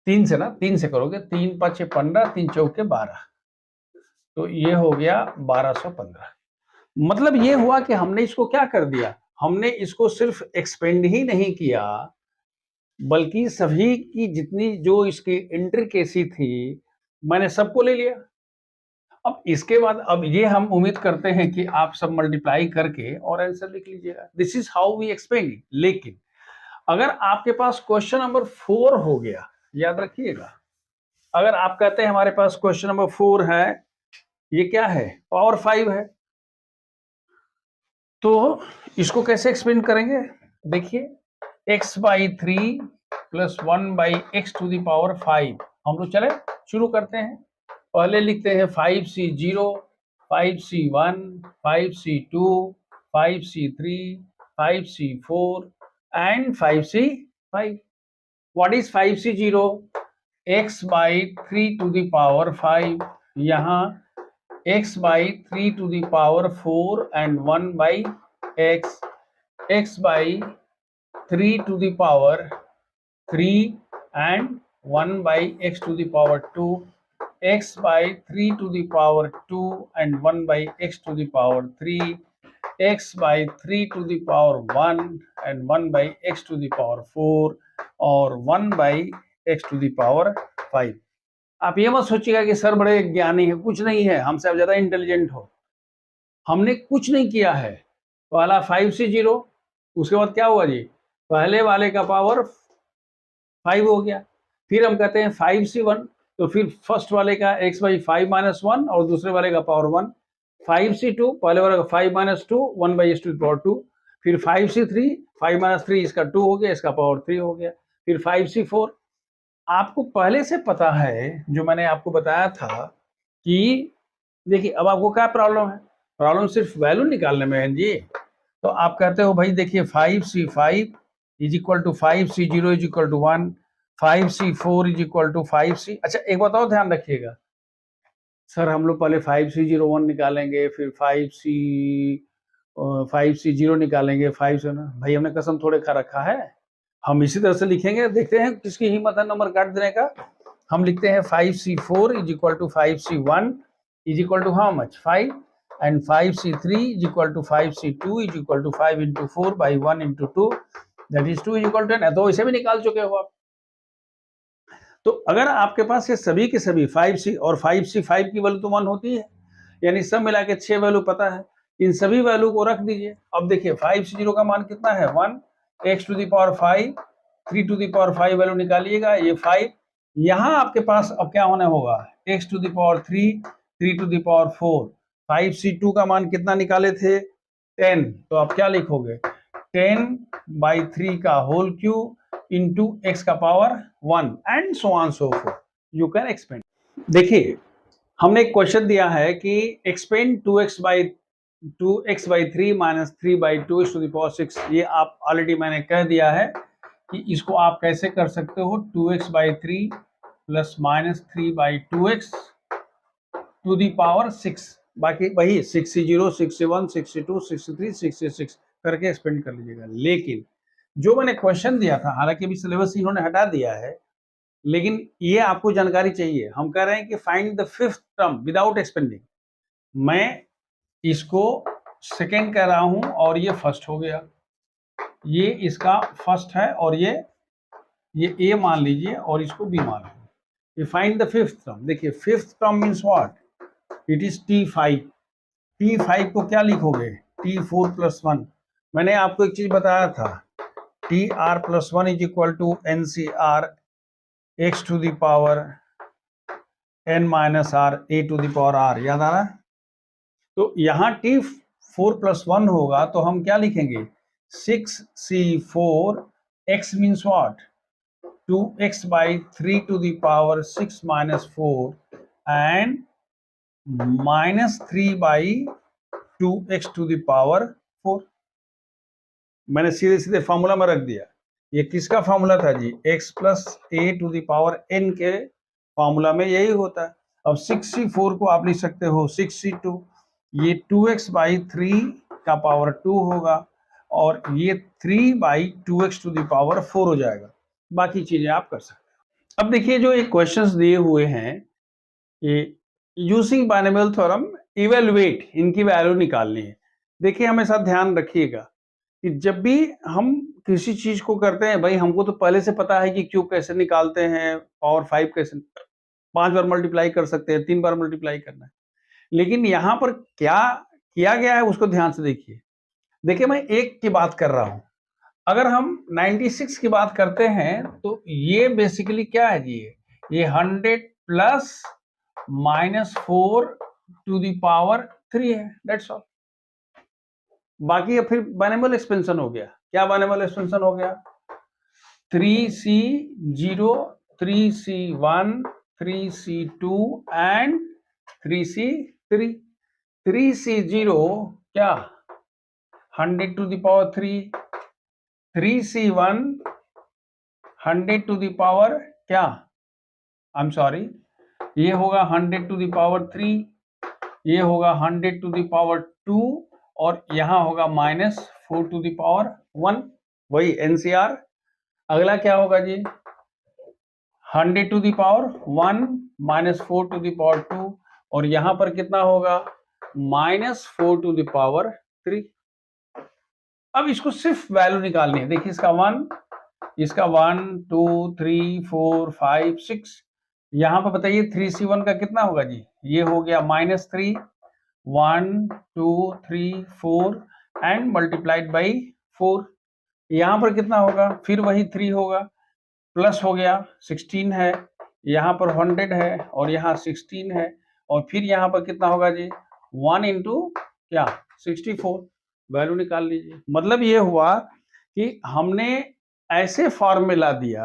3 से ना, 3 से करोगे, 3 5 15, 3 चौके 12, तो ये हो गया 1215। मतलब ये हुआ कि हमने इसको क्या कर दिया? हमने इसको सिर्फ एक्सपेंड ही नहीं किया, बल्कि सभी की जितनी जो इसकी इंट्रिकेसी थी, मैंने सबको ले लिया। अब इसके बाद अब ये हम उम्मीद करते हैं कि आप सब मल्टीप्लाई करके और आंसर लिख लीजिएगा। This is how we expand it. लेकिन अगर आपके पास क्वेश्चन नंबर 4 हो गया, याद रखिएगा, अगर आप कहते हैं हमारे पास क्वेश्चन नंबर 4 है, ये क्या है, पावर 5 है, तो इसको कैसे एक्सप्लेन करेंगे? देखिए x by 3 plus 1 by x to the power 5। हम लोग चले शुरू करते हैं। पहले लिखते हैं 5c0, 5c1, 5c2, 5c3, 5c4 and 5c5। What is 5c0? x by 3 to the power 5, यहाँ x by 3 to the power 4 and 1 by x, x by 3 to the power 3 and 1 by x to the power 2, x by 3 to the power 2 and 1 by x to the power 3, x by 3 to the power 1 and 1 by x to the power 4 और 1 by x to the power 5। आप ये मत सोचिएगा कि sir बड़े ज्ञानी है, कुछ नहीं है, हमसे आप ज्यादा इंटेलिजेंट हो। हमने कुछ नहीं किया है। पहला 5c0, उसके बाद क्या हुआ जी, पहले वाले का पावर 5 हो गया, फिर हम कहते हैं 5c1, तो फिर फर्स्ट वाले का x बाई 5 माइनस 1 और दूसरे वाले का पावर 1, 5c2 पहले वाले का 5 minus 2 1 by x to the power 2, फिर 5c3 5 माइनस 3 इसका 2 हो गया, इसका पावर 3 हो गया, फिर 5c4। आपको पहले से पता है, जो मैंने आपको बताया था कि देखिए अब आपको क्या प्रॉब्लम है, प्रॉब्लम सिर्फ वैल्यू निकालने में है जी। तो आप कहते हो भाई देखिए 5c5 is equal to 5c0 is equal to 1, 5c4 is equal to 5c। अच्छा एक बताओ, ध्यान रखिएगा, सर हम लोग पहले 5c01 निकालेंगे, फिर 5c0 निकालेंगे, 5 से ना भाई हमने कसम थोड़े खा रखा है, हम इसी तरह से लिखेंगे। देखते हैं किसकी हिम्मत है नंबर काट देने का। हम लिखते हैं 5c4 is equal to 5c1 is equal to how much 5 and 5c3 is equal to 5c2 is equal to 5 into 4 by 1 into 2 that is 2 is equal to 10। तो इसे भी निकाल चुके हो आप। तो अगर आपके पास ये सभी के सभी 5c और 5c5 की वैल्यू तो 1 होती है, यानी सब मिला के 6 वैल्यू पता है, इन सभी वैल्यू को रख दीजिए। अब देखिए 5c0 का मान कितना है 1, x to the power 5, 3 to the power 5 value निकालिएगा, ये 5। यहाँ आपके पास अब क्या होने होगा, x to the power 3, 3 to the power 4, 5c2 का मान कितना निकाले थे 10, तो आप क्या लिखोगे 10 बाई 3 का होल क्यूब इंटू एक्स का power 1 and so on so forth. You can expand. देखिए हमने एक क्वेश्चन दिया है कि expand 2x by 3 minus 3 by 2 to the power 6। ये आप ऑलरेडी मैंने कह दिया है कि इसको आप कैसे कर सकते हो, 2x by 3 plus minus 3 by 2x to the power 6, बाकी वही 6c0, 6c1, 6c2, 6c3, 6c6 करके एक्सपेंड कर लीजिएगा। लेकिन जो मैंने क्वेश्चन दिया था, हालांकि अभी सिलेबस इन्होंने हटा दिया है, लेकिन ये आपको जानकारी चाहिए। हम कह रहे हैं कि find the fifth term without expanding. मैं इसको सेकेंड कह रहा हूं और ये फर्स्ट हो गया, ये इसका फर्स्ट है और ये ए मान लीजिए और इसको बी मान लीजिए। Find the fifth term. देखिए fifth term means what, it is T5। T5 को क्या लिखोगे T4 प्लस 1। मैंने आपको एक चीज बताया था, TR plus 1 is equal to NCR x to the power n minus r a to the power r। याद आ रहा है? तो यहाँ T4 प्लस 1 होगा तो हम क्या लिखेंगे 6c4 x means what 2x by 3 to the power 6 minus 4 and minus 3 by 2x to the power 4। मैंने सीधे सीधे फॉर्मूला में रख दिया। ये किसका फॉर्मूला था जी, x plus a to the power n के फॉर्मूला में यही होता है। अब 6c4 को आप लिख सकते हो 6c2, ये 2x बाई 3 का पावर 2 होगा और ये 3 by 2x to the power 4 हो जाएगा। बाकी चीजें आप कर सकते हो। अब देखिए जो एक क्वेश्चंस दिए हुए हैं, ये यूजिंग बाइनोमियल थ्योरम इवेलुएट, इनकी वैल्यू निकालनी है। देखिए हमेशा ध्यान रखिएगा कि जब भी हम किसी चीज को करते हैं, भाई हमको तो पहले से पता है कि क्यूब कैसे निकालते हैं, पावर 5 कैसे 5 बार मल्टीप्लाई कर सकते हैं, 3 बार मल्टीप्लाई करना है। लेकिन यहाँ पर क्या किया गया है उसको ध्यान से देखिए। देखिए मैं एक की बात कर रहा हूं, अगर हम 96 की बात करते हैं तो ये बेसिकली क्या है जी, ये 100 प्लस -4 टू द पावर 3 है, दैट्स ऑल। बाकी फिर बाइनोमियल एक्सपेंशन हो गया। क्या बाइनोमियल एक्सपेंशन हो गया? 3C0, 3C1, 3C2 and 3C3। 3C0 क्या? 100 to the power 3, 3C1 100 to the power क्या, आई एम सॉरी, ये होगा 100 टू द पावर 3, ये होगा 100 टू द पावर 2 और यहाँ होगा -4 टू द पावर 1, वही एनसीआर। अगला क्या होगा जी? 100 to the power 1 -4 to the power 2 और यहाँ पर कितना होगा? -4 टू द पावर 3। अब इसको सिर्फ वैल्यू निकालनी है। देखिए इसका 1, इसका 1 2 3 4 5 6, यहाँ पर बताइए 3C1 का कितना होगा जी? ये हो गया -3, 1 2 3 4 एंड मल्टीप्लाइड बाई 4। यहाँ पर कितना होगा? फिर वही 3 होगा, प्लस हो गया 16 है, यहाँ पर 100 है और यहाँ 16 है और फिर यहाँ पर कितना होगा जी? 1 इंटू क्या? 64। वैल्यू निकाल लीजिए। मतलब ये हुआ कि हमने ऐसे फॉर्मूला दिया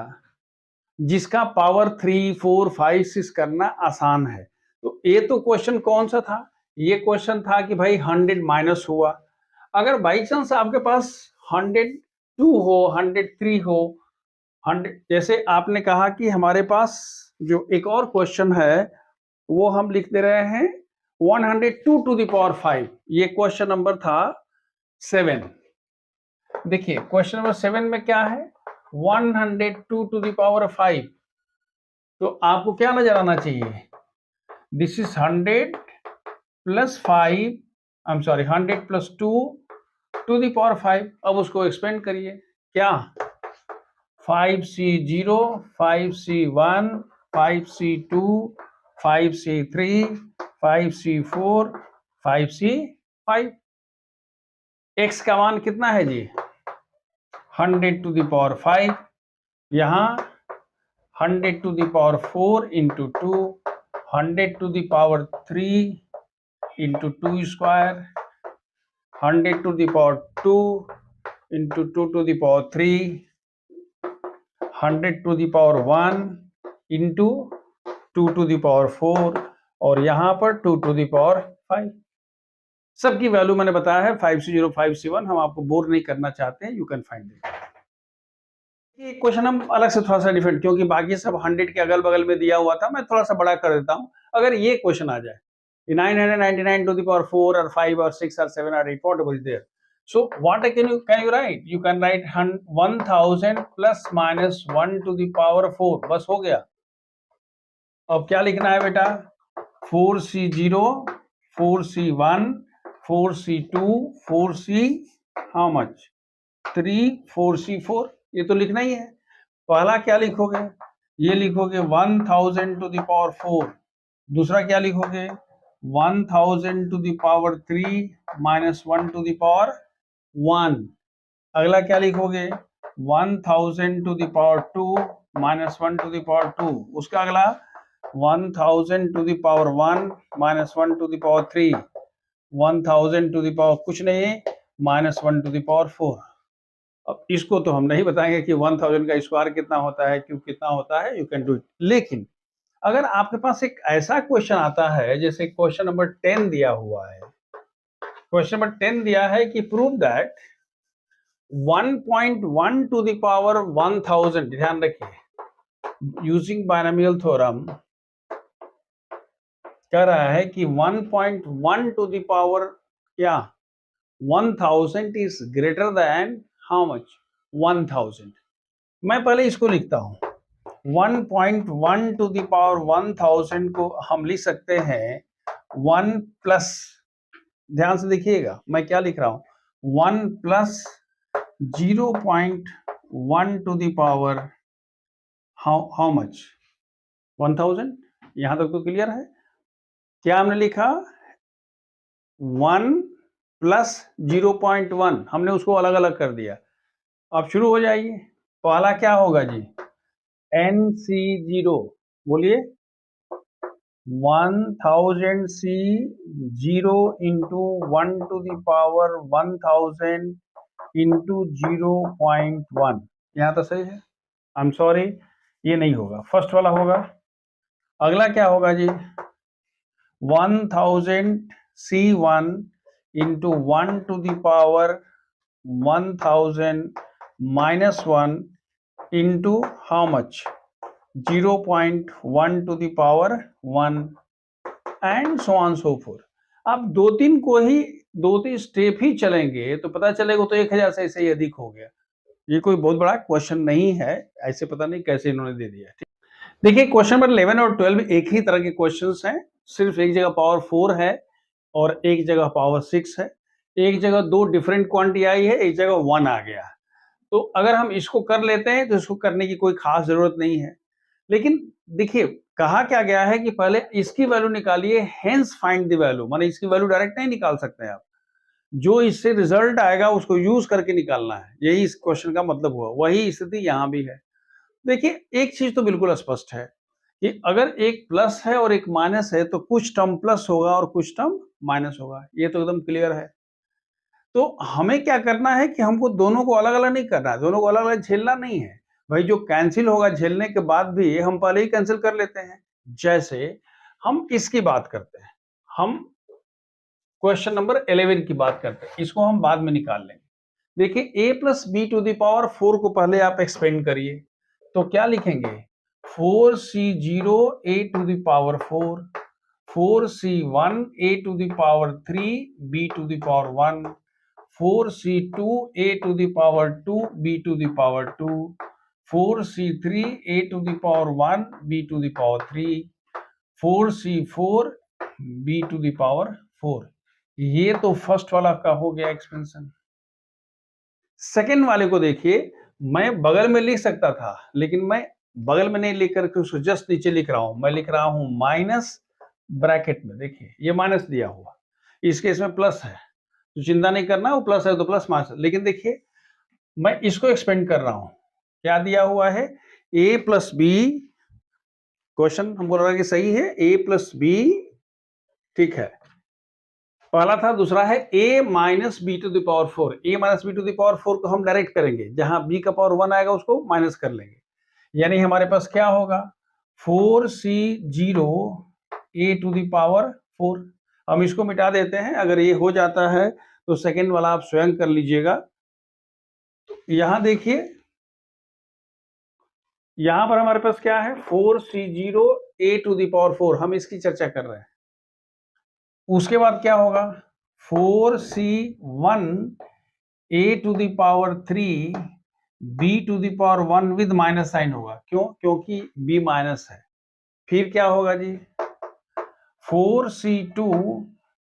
जिसका पावर 3 4 5 6 करना आसान है। तो ये तो क्वेश्चन कौन सा था? ये क्वेश्चन था कि भाई 100 माइनस हुआ। अगर बाई चांस आपके पास 102 हो, 103 हो, 100, जैसे आपने कहा कि हमारे पास जो एक और क्वेश्चन है वो हम लिख दे रहे हैं 102 टू द पावर 5। ये क्वेश्चन नंबर था 7। देखिए क्वेश्चन नंबर 7 में क्या है? 102 टू द पावर 5। तो आपको क्या नजर आना चाहिए? This is 100 plus 5, I am sorry 100 plus 2 to the power 5। अब उसको एक्सपेंड करिए। क्या? 5C0, 5C1, 5C2, 5C3, 5C4, 5C5। x का मान कितना है जी? 100 टू द पावर 5, यहाँ 100 to the power 4 into 2, 100 to the power 3 into 2 square, 100 to the power 2 into 2 to the power 3, 100 to the power 1 into 2 to the power 4 और यहाँ पर 2 to the power 5। सबकी value मैंने बताया है 5C0, 5C1। हम आपको बोर नहीं करना चाहते हैं, यू कैन फाइंड इट। ये क्वेश्चन हम अलग से थोड़ा सा डिफरेंट, क्योंकि बाकी सब 100 के अगल बगल में दिया हुआ था, मैं थोड़ा सा बड़ा कर देता हूँ। अगर ये क्वेश्चन आ जाए 999 टू द पावर 4 और 5 और 6 और 7 are reportable there, so what can you write? You can write 1000 plus minus 1 to the power 4। बस हो गया। अब क्या लिखना है बेटा? 4C0, 4C1, 4C2, 4C how much? 3, 4C4। ये तो लिखना ही है। पहला क्या लिखोगे? ये लिखोगे 1000 टू द पावर 4। दूसरा क्या लिखोगे? 1000 to the power 3 minus 1 to the power 1। अगला क्या लिखोगे? 1000 to the power 2 minus 1 to the power 2। उसका अगला 1000 to the power 1 minus 1 to the power 3, 1000 to the power कुछ नहीं माइनस 1 टू द पावर 4। अब इसको तो हम नहीं बताएंगे कि 1000 का स्क्वायर कितना होता है, क्यों कितना होता है, यू कैन डू इट। लेकिन अगर आपके पास एक ऐसा क्वेश्चन आता है, जैसे क्वेश्चन नंबर 10 दिया हुआ है, क्वेश्चन नंबर 10 दिया है कि prove that 1.1 to the power 1000, ध्यान रखिए यूजिंग बायनोमियल थ्योरम, कह रहा है कि 1.1 टू द पावर क्या 1000 is greater than how much? 1000। मैं पहले इसको लिखता हूं। 1.1 टू द पावर 1000 को हम लिख सकते हैं 1 प्लस, ध्यान से देखिएगा मैं क्या लिख रहा हूं, 1 plus 0.1 to the power how much? 1000। यहां तक तो क्लियर है। क्या हमने लिखा? 1 प्लस 0.1, हमने उसको अलग अलग कर दिया। अब शुरू हो जाइए। पहला क्या होगा जी, NC0, बोलिए 1000 C0 into 1 to the power 1000 into 0.1। यहाँ तो सही है, आई एम सॉरी ये नहीं होगा, फर्स्ट वाला होगा। अगला क्या होगा जी, 1000 C1 into 1 to the power 1000 -1 into how much, 0.1 to the power 1 and so on so fourth. अब दो तीन स्टेप ही चलेंगे तो पता चलेगा तो 1000 से ऐसे ही अधिक हो गया। ये कोई बहुत बड़ा क्वेश्चन नहीं है, ऐसे पता नहीं कैसे इन्होंने दे दिया। देखिए क्वेश्चन नंबर 11 और 12 एक ही तरह के क्वेश्चंस हैं, सिर्फ एक जगह पावर 4 है और एक जगह पावर 6 है। एक जगह दो डिफरेंट क्वांटिटी आई है, एक जगह 1 आ गया। तो अगर हम इसको कर लेते हैं तो इसको करने की कोई खास जरूरत नहीं है। लेकिन देखिए कहा क्या गया है कि पहले इसकी वैल्यू निकालिए, हेंस फाइंड द वैल्यू, माने इसकी वैल्यू डायरेक्ट नहीं निकाल सकते आप, जो इससे रिजल्ट आएगा उसको यूज करके निकालना है। यही इस क्वेश्चन का मतलब हुआ, वही स्थिति यहां भी है। देखिए एक चीज तो बिल्कुल स्पष्ट है कि अगर एक प्लस है और एक माइनस है तो कुछ टर्म प्लस होगा और कुछ टर्म माइनस होगा, ये तो एकदम क्लियर है। तो हमें क्या करना है कि हमको दोनों को अलग अलग नहीं करना है, दोनों को अलग अलग झेलना नहीं है भाई। जो कैंसिल होगा झेलने के बाद भी हम पहले ही कैंसिल कर लेते हैं। जैसे हम इसकी बात करते हैं, हम क्वेश्चन नंबर 11 की बात करते हैं, इसको हम बाद में निकाल लेंगे। देखिए a plus B to the power 4 को पहले आप एक्सपेंड करिए, तो क्या लिखेंगे, 4C0 a to the power 4, 4C1 a to the power 3 b to the power 1, 4C2 a to the power 2 b to the power 2, 4C3 a to the power 1 b to the power 3, 4C4 b to the power 4। ये तो first वाला का हो गया expansion. Second वाले को देखिए, मैं बगल में लिख सकता था लेकिन मैं बगल में नहीं लिख करके उसको जस्ट नीचे लिख रहा हूं, मैं लिख रहा हूं माइनस ब्रैकेट में। देखिए ये माइनस दिया हुआ, इस केस में प्लस है तो चिंता नहीं करना, वो प्लस है तो प्लस माइनस। लेकिन देखिए मैं इसको एक्सपेंड कर रहा हूं, क्या दिया हुआ है, a प्लस बी, क्वेश्चन हम बोल रहे हैं कि सही है, a प्लस बी, ठीक है, पहला था। दूसरा है a minus b to the power 4, a minus b to the power 4 को हम डायरेक्ट करेंगे, जहां b का पावर 1 आएगा उसको माइनस कर लेंगे, यानी हमारे पास क्या होगा, 4C0 a to the power 4। हम इसको मिटा देते हैं, अगर ये हो जाता है तो सेकेंड वाला आप स्वयं कर लीजिएगा। तो यहां देखिए, यहां पर हमारे पास क्या है, 4C0 a to the power 4, हम इसकी चर्चा कर रहे हैं। उसके बाद क्या होगा, 4C1 a to the power 3 b to the power 1 with minus sign होगा, क्यों, क्योंकि b माइनस है। फिर क्या होगा जी, 4C2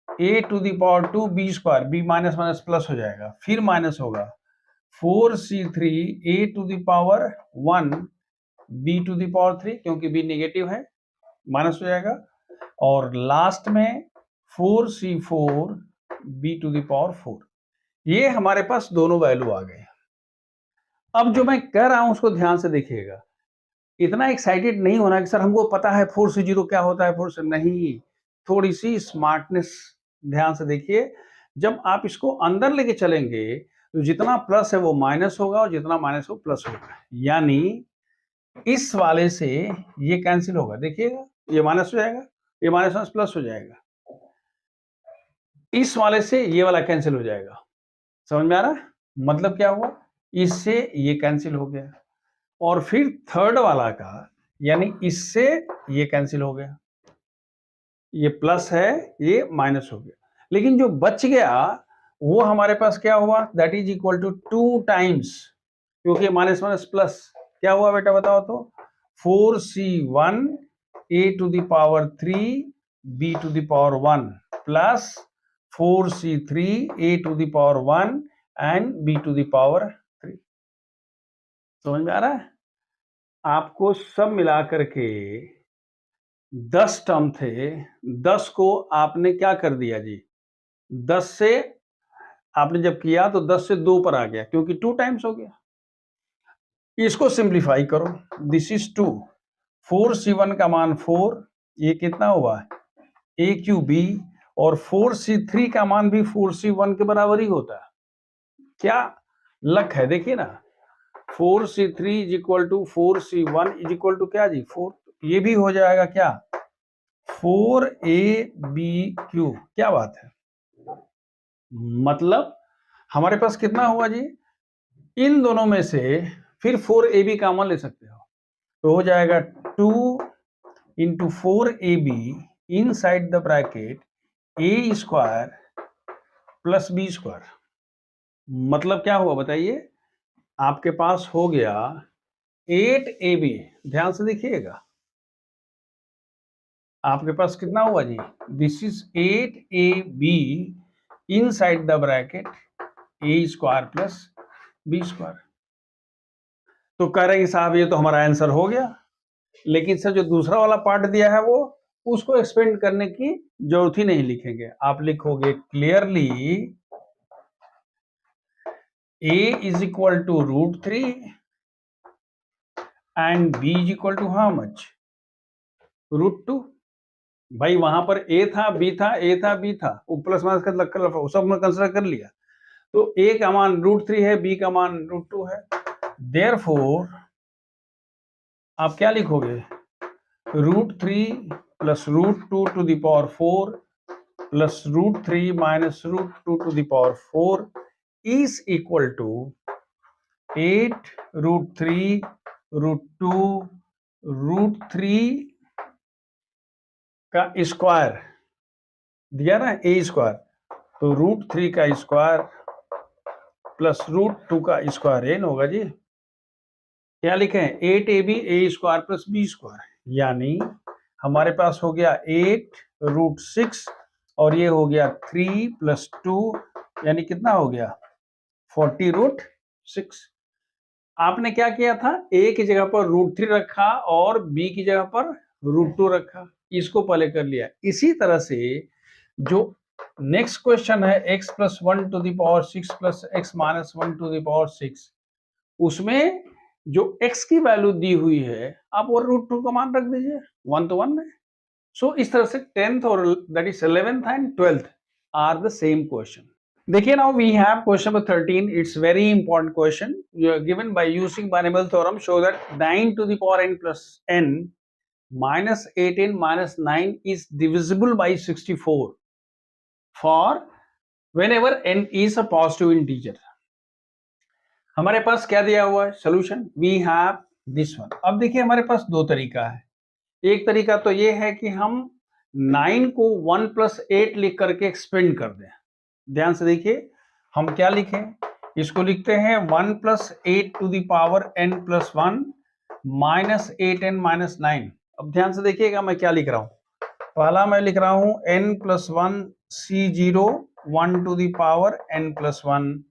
a to the power 2 b square, b minus minus plus हो जाएगा, फिर माइनस होगा, 4C3 a to the power 1 b to the power 3, क्योंकि b नेगेटिव है माइनस हो जाएगा, और लास्ट में 4C4 b to the power 4। ये हमारे पास दोनों वैल्यू आ गए। अब जो मैं कह रहा हूं उसको ध्यान से देखिएगा, इतना एक्साइटेड नहीं होना कि सर हमको पता है 4C0 क्या होता है, 4C नहीं, थोड़ी सी स्मार्टनेस ध्यान से देखिए। जब आप इसको अंदर लेके चलेंगे तो जितना प्लस है वो माइनस होगा और जितना माइनस हो प्लस होगा, यानी इस वाले से ये कैंसिल होगा, देखिएगा ये माइनस हो जाएगा, ये माइनस माइनस प्लस हो जाएगा, इस वाले से ये वाला कैंसिल हो जाएगा। समझ में आ रहा है मतलब क्या हुआ, इससे ये कैंसिल हो गया, और फिर थर्ड वाला का यानी इससे ये कैंसिल हो गया, ये प्लस है ये माइनस हो गया, लेकिन जो बच गया वो हमारे पास क्या हुआ, that is equal to 2 times, क्योंकि माइनस माइनस प्लस क्या हुआ बेटा बताओ तो, 4C1 a to the power 3 b to the power 1 plus 4C3 a to the power 1 and b to the power 3। समझ में आ रहा है, आपको सब मिला करके 10 टर्म थे, 10 को आपने क्या कर दिया जी, 10 से आपने जब किया तो 10 से 2 पर आ गया, क्योंकि 2 टाइम्स हो गया। इसको सिंप्लीफाई करो, दिस इज 2, 4c1 का मान 4, ये कितना हुआ ए क्यू बी, और 4c3 का मान भी 4c1 के बराबर ही होता है। क्या लक है, देखिए ना, 4c3 is equal to 4c1 is equal to क्या जी 4, ये भी हो जाएगा क्या 4abq। क्या बात है, मतलब हमारे पास कितना हुआ जी, इन दोनों में से फिर 4ab कॉमन ले सकते हो, तो हो जाएगा 2 into 4ab inside the bracket A square plus B square. मतलब क्या हुआ बताइए, आपके पास हो गया 8ab, ध्यान से देखिएगा, आपके पास कितना हुआ जी, this is 8ab inside the bracket A square plus B square. तो कह रहे हैं साहब ये तो हमारा आंसर हो गया, लेकिन सर जो दूसरा वाला पार्ट दिया है वो उसको एक्सपेंड करने की जरूरत ही नहीं लिखेंगे, आप लिखोगे clearly a is equal to √3 and b is equal to how much √2। भाई वहां पर a था b था a था b था, वो प्लस माइनस का सब में कंसिडर कर लिया, तो a का मान √3 है, b का मान √2 है, देयरफॉर आप क्या लिखोगे, √3 plus √2 to the power 4 plus √3 minus √2 to the power 4 is equal to 8 √3 √2 √3 का स्क्वायर दिया ना ए स्क्वायर, तो √3 का स्क्वायर प्लस √2 का स्क्वायर एन होगा जी। क्या लिखे हैं 8ab ए स्क्वायर प्लस बी स्क्वायर, यानी हमारे पास हो गया 8 √6 और ये हो गया 3 प्लस 2, यानी कितना हो गया 40 √6। आपने क्या किया था, ए की जगह पर √3 रखा और बी की जगह पर √2 रखा, इसको पहले कर लिया। इसी तरह से जो नेक्स्ट क्वेश्चन है x plus 1 to the power 6 plus x minus 1 to the power 6, उसमें जो x की वैल्यू दी हुई है आप वो √2 का मान रख दीजिए, 1 तो 1 है। सो इस तरह से 10th और that is 11th and 12th are the same question. देखिए now we have question number 13, it's very important question, given by using binomial theorem show that 9 to the power n plus n minus 18 minus 9 is divisible by 64 for whenever n is a positive integer। हमारे पास क्या दिया हुआ है solution, we have this one. अब देखिए हमारे पास दो तरीका है, एक तरीका तो ये है कि हम 9 को 1 प्लस 8 लिख करके एक्सपेंड कर दें। ध्यान से देखिए हम क्या लिखें, इसको लिखते हैं 1 plus 8 to the power n plus 1 minus 8n minus 9। अब ध्यान से देखिएगा मैं क्या लिख रहा हूं, पहला मैं लिख रहा हूं n plus 1 C0 1 to the power n plus 1।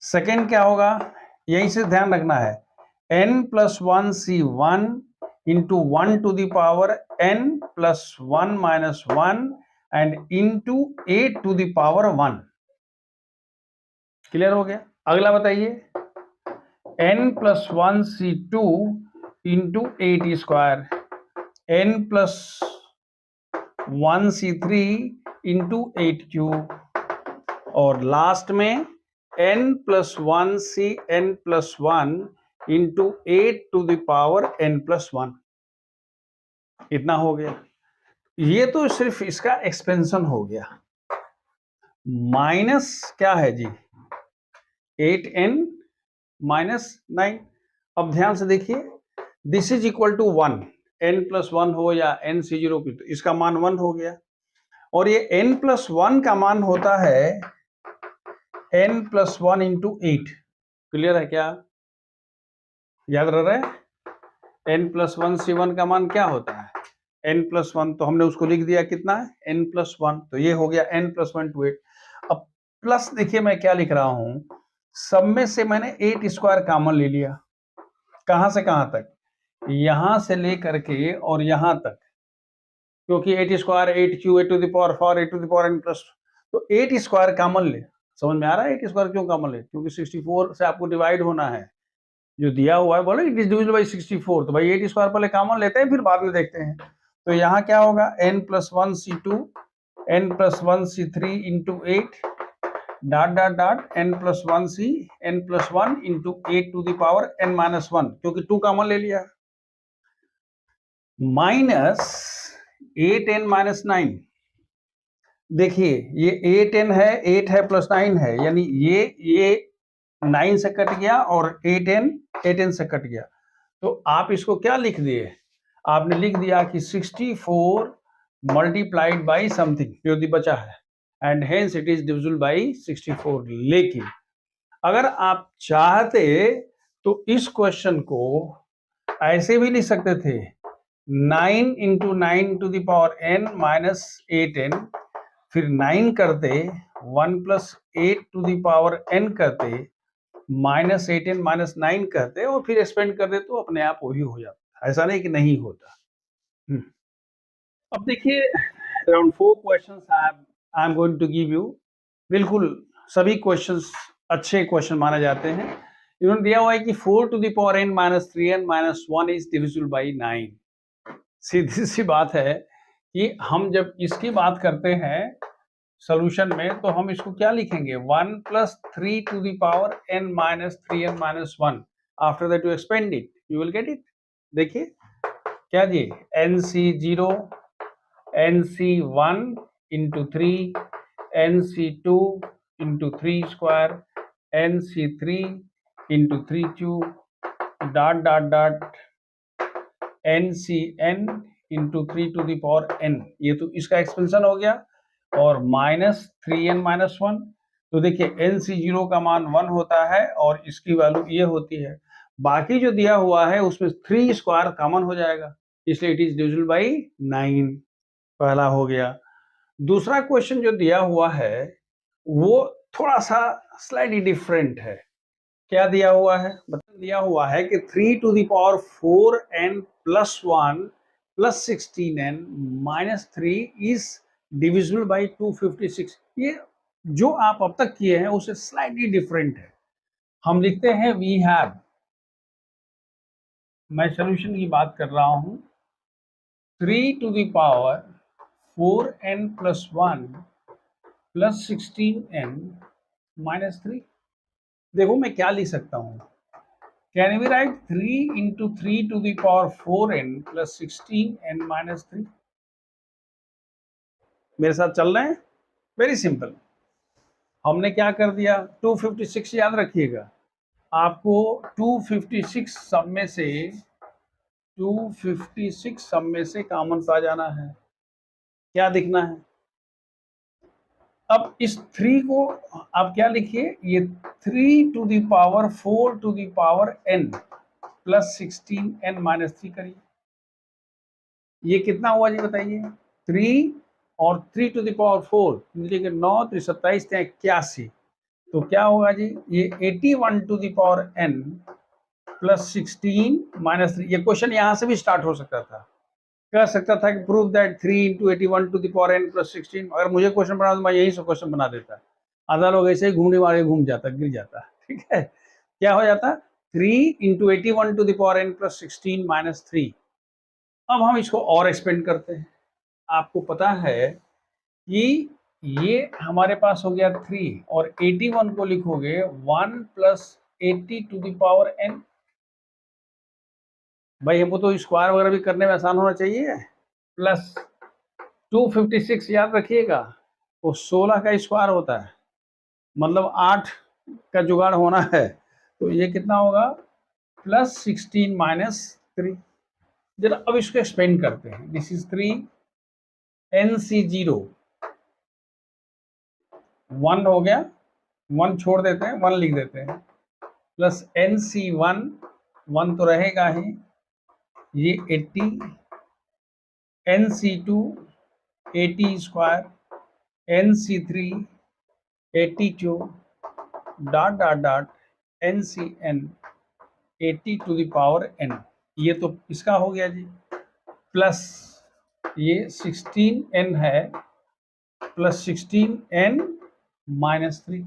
Second क्या होगा, यहीं से ध्यान रखना है, n plus 1 C1 into 1 to the power n plus 1 minus 1 and into 8 to the power 1। Clear हो गया। अगला बताइए n plus 1 C2 into 8 square, n plus 1 C3 into 8 cube, और लास्ट में n plus 1 Cn plus 1 into 8 to the power n plus 1। इतना हो गया, ये तो सिर्फ इसका एक्सपेंशन हो गया। माइनस क्या है जी 8n माइनस 9। अब ध्यान से देखिए this is equal to 1, n plus 1 हो या n C0 की, तो इसका मान 1 हो गया, और ये n प्लस 1 का मान होता है n प्लस 1 इंटू 8। क्लियर है क्या, याद रह रहा है, n प्लस 1 C1 का मान क्या होता है n प्लस 1, तो हमने उसको लिख दिया कितना है n प्लस 1, तो ये हो गया n प्लस 1 टू 8। अब प्लस देखिए मैं क्या लिख रहा हूं, सब में से मैंने 8 स्क्वायर कॉमन ले लिया, कहां से कहां तक, यहां से लेकर के और यहां तक, क्योंकि 8 square 8 cube 8 to the power 4 8 to the power n plus, तो 8 स्क्वायर कॉमन ले। समझ में आ रहा है 8 स्क्वायर क्यों कॉमन ले, क्योंकि 64 से आपको डिवाइड होना है, जो दिया हुआ है बोले इट इज डिविजिबल बाई 64, तो भाई 8 स्क्वायर पहले कॉमन लेते हैं फिर बाद में देखते हैं। तो यहाँ क्या होगा n+1c2 n+1c3 into 8 dot dot dot n+1c n+1 into 8 to the power n-1, क्योंकि 2 कॉमन ले लिया, माइनस 8n-9। देखिए ये 8n है, 8 है प्लस 9 है, यानी ये 9 से कट गया और 8n से कट गया। तो आप इसको क्या लिख दिए, आपने लिख दिया कि 64 मल्टीप्लाइड बाई समथिंग जो भी बचा है, and hence it is divisible by 64। लेकिन अगर आप चाहते तो इस क्वेश्चन को ऐसे भी लिख सकते थे, 9 into 9 to the power n-8n, फिर 9 करते 1 plus 8 to the power n करते -8n -9 करते और फिर एक्सपेंड कर दे तो अपने आप वही हो जाता, ऐसा नहीं कि नहीं होता। अब देखिए around 4 questions I am going to give you, बिल्कुल सभी क्वेश्चंस अच्छे क्वेश्चन माने जाते हैं। इन्होंने दिया हुआ है कि 4 to the power n -3n -1 is divisible by 9। सीधी सी बात है कि हम जब इसकी बात करते हैं सॉल्यूशन में तो हम इसको क्या लिखेंगे, 1 plus 3 to the power n-3n-1। After that you expand it you will get it. देखिए क्या जी, nc0 nc1 into 3 nc2 into 3 square nc3 into 3 cube dot dot dot ncn into 3 to the power n। ये तो इसका expansion हो गया, और -3n-1। तो देखिए nc0 का मान 1 होता है और इसकी वैल्यू ये होती है, बाकी जो दिया हुआ है उसमें 3 स्क्वायर कॉमन हो जाएगा, इसलिए इट इज डिविजिबल बाई 9, पहला हो गया। दूसरा क्वेश्चन जो दिया हुआ है वो थोड़ा सा स्लाइटली डिफरेंट है। क्या दिया हुआ है, मतलब दिया हुआ है कि 3 to the power 4n plus 1 plus 16n minus 3 is divisible by 256। ये जो आप अब तक किए हैं उससे स्लाइटली डिफरेंट है। हम लिखते हैं वी हैव, मैं सोल्यूशन की बात कर रहा हूं, 3 to the power 4n plus 1 plus 16n minus 3। देखो मैं क्या लिख सकता हूं, can we write 3 into 3 to the power 4n plus 16n minus 3। मेरे साथ चल रहे हैं, वेरी सिंपल। हमने क्या कर दिया, 256 याद रखिएगा, आपको 256 सब में से 256 सब में से कॉमन पा जाना है, क्या दिखना है। अब इस 3 को आप क्या लिखिए, ये 3 to the power 4 to the power n plus 16n minus 3 करिए, ये कितना हुआ जी बताइए, 3 और 3 टू द पावर 4 मिलेगा 9 3 27 81, तो क्या होगा जी, ये 81 to the power n plus 16 minus 3। ये क्वेश्चन यहाँ से भी स्टार्ट हो सकता था, कह सकता था कि prove that 3 into 81 to the power n plus 16। अगर मुझे क्वेश्चन बना तो मैं यही से क्वेश्चन बना देता, आधा लोग ऐसे ही घूमने वाले घूम जाता, गिर जाता, ठीक है। क्या हो जाता, 3 into 81 to the power n plus 16 minus 3। अब हम इसको और एक्सपेंड करते हैं, आपको पता है कि ये हमारे पास हो गया 3 और 81 को लिखोगे 1 plus 80 to the power n। भाई हमको तो स्क्वायर वगैरह भी करने में आसान होना चाहिए, प्लस 256 याद रखिएगा वो 16 का स्क्वायर होता है, मतलब 8 का जुगाड़ होना है, तो ये कितना होगा प्लस 16 माइनस 3। जरा अब इसको एक्सपेंड करते हैं, दिस इज 3 nc0 1 हो गया, 1 छोड़ देते हैं 1 लिख देते हैं, प्लस nc1 1 तो रहेगा ही, ये 80 nc2 80 square nc3 80 cube dot dot dot ncn 80 to the power n। ये तो इसका हो गया जी, प्लस ये 16n है प्लस 16n माइनस 3।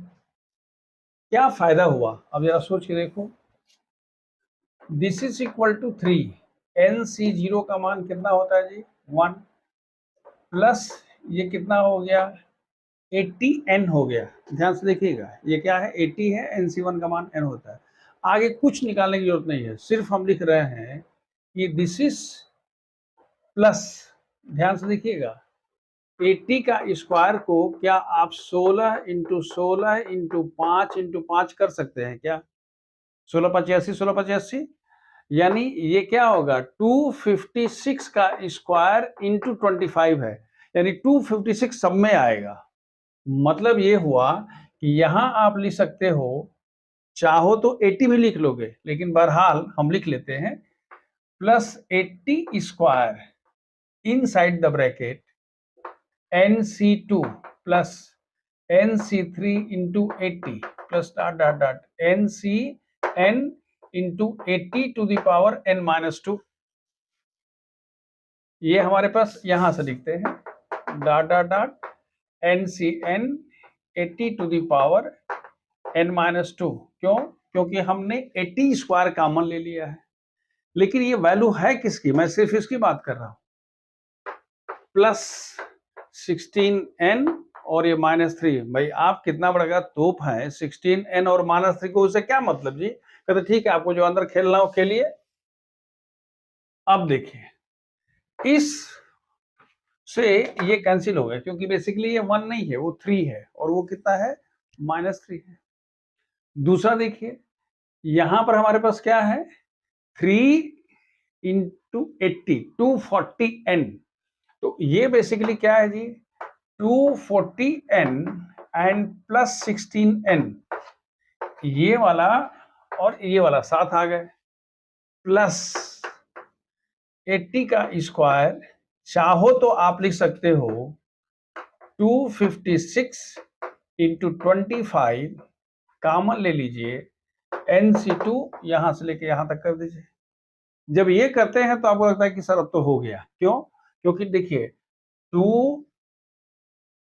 क्या फायदा हुआ, अब जरा सोच के देखो, this is equal to 3, NC0 का मान कितना होता है जी 1, प्लस ये कितना हो गया 80N हो गया। ध्यान से देखिएगा, ये क्या है 80 है, NC1 का मान N होता है। आगे कुछ निकालने की जरूरत नहीं है, सिर्फ हम लिख रहे हैं कि दिस इज प्लस, ध्यान से देखिएगा 80 का स्क्वायर को क्या आप 16 इंटू 16 इंटू 5 इंटू 5 कर सकते हैं क्या? 16 × 85, 16 × 85, यानी ये क्या होगा 256 का स्क्वायर इंटू 25 है, यानी 256 सब में आएगा। मतलब ये हुआ कि यहां आप लिख सकते हो, चाहो तो 80 भी लिख लोगे, लेकिन बहरहाल हम लिख लेते हैं plus 80 square inside the bracket NC2 plus NC3 into 80 plus dot dot dot NCN into 80 to the power N-2। ये हमारे पास यहां से लिखते हैं dot dot dot NCN 80 to the power N-2। क्यों? क्योंकि हमने 80 स्क्वायर कॉमन ले लिया है, लेकिन ये वैल्यू है किसकी? मैं सिर्फ इसकी बात कर रहा हूं, प्लस 16N और ये -3। भाई आप कितना बड़ा तोप है, 16N और -3 को उससे क्या मतलब जी? कहते ठीक है, आपको जो अंदर खेलना हो खेलिए। अब देखिए इस से ये कैंसिल हो गया, क्योंकि बेसिकली ये 1 नहीं है, वो 3 है, और वो कितना है -3 है। दूसरा देखिए यहां पर हमारे पास क्या है 3 इंटू 80, 240N। तो ये बेसिकली क्या है जी 240N एंड प्लस 16N, ये वाला और ये वाला साथ आ गए, प्लस 80 का स्क्वायर, चाहो तो आप लिख सकते हो 256 इंटू 25, कॉमन ले लीजिए, NC2 यहां से लेके यहां तक कर दीजिए। जब ये करते हैं तो आपको लगता है कि सर अब तो हो गया। क्यों? क्योंकि देखिए 2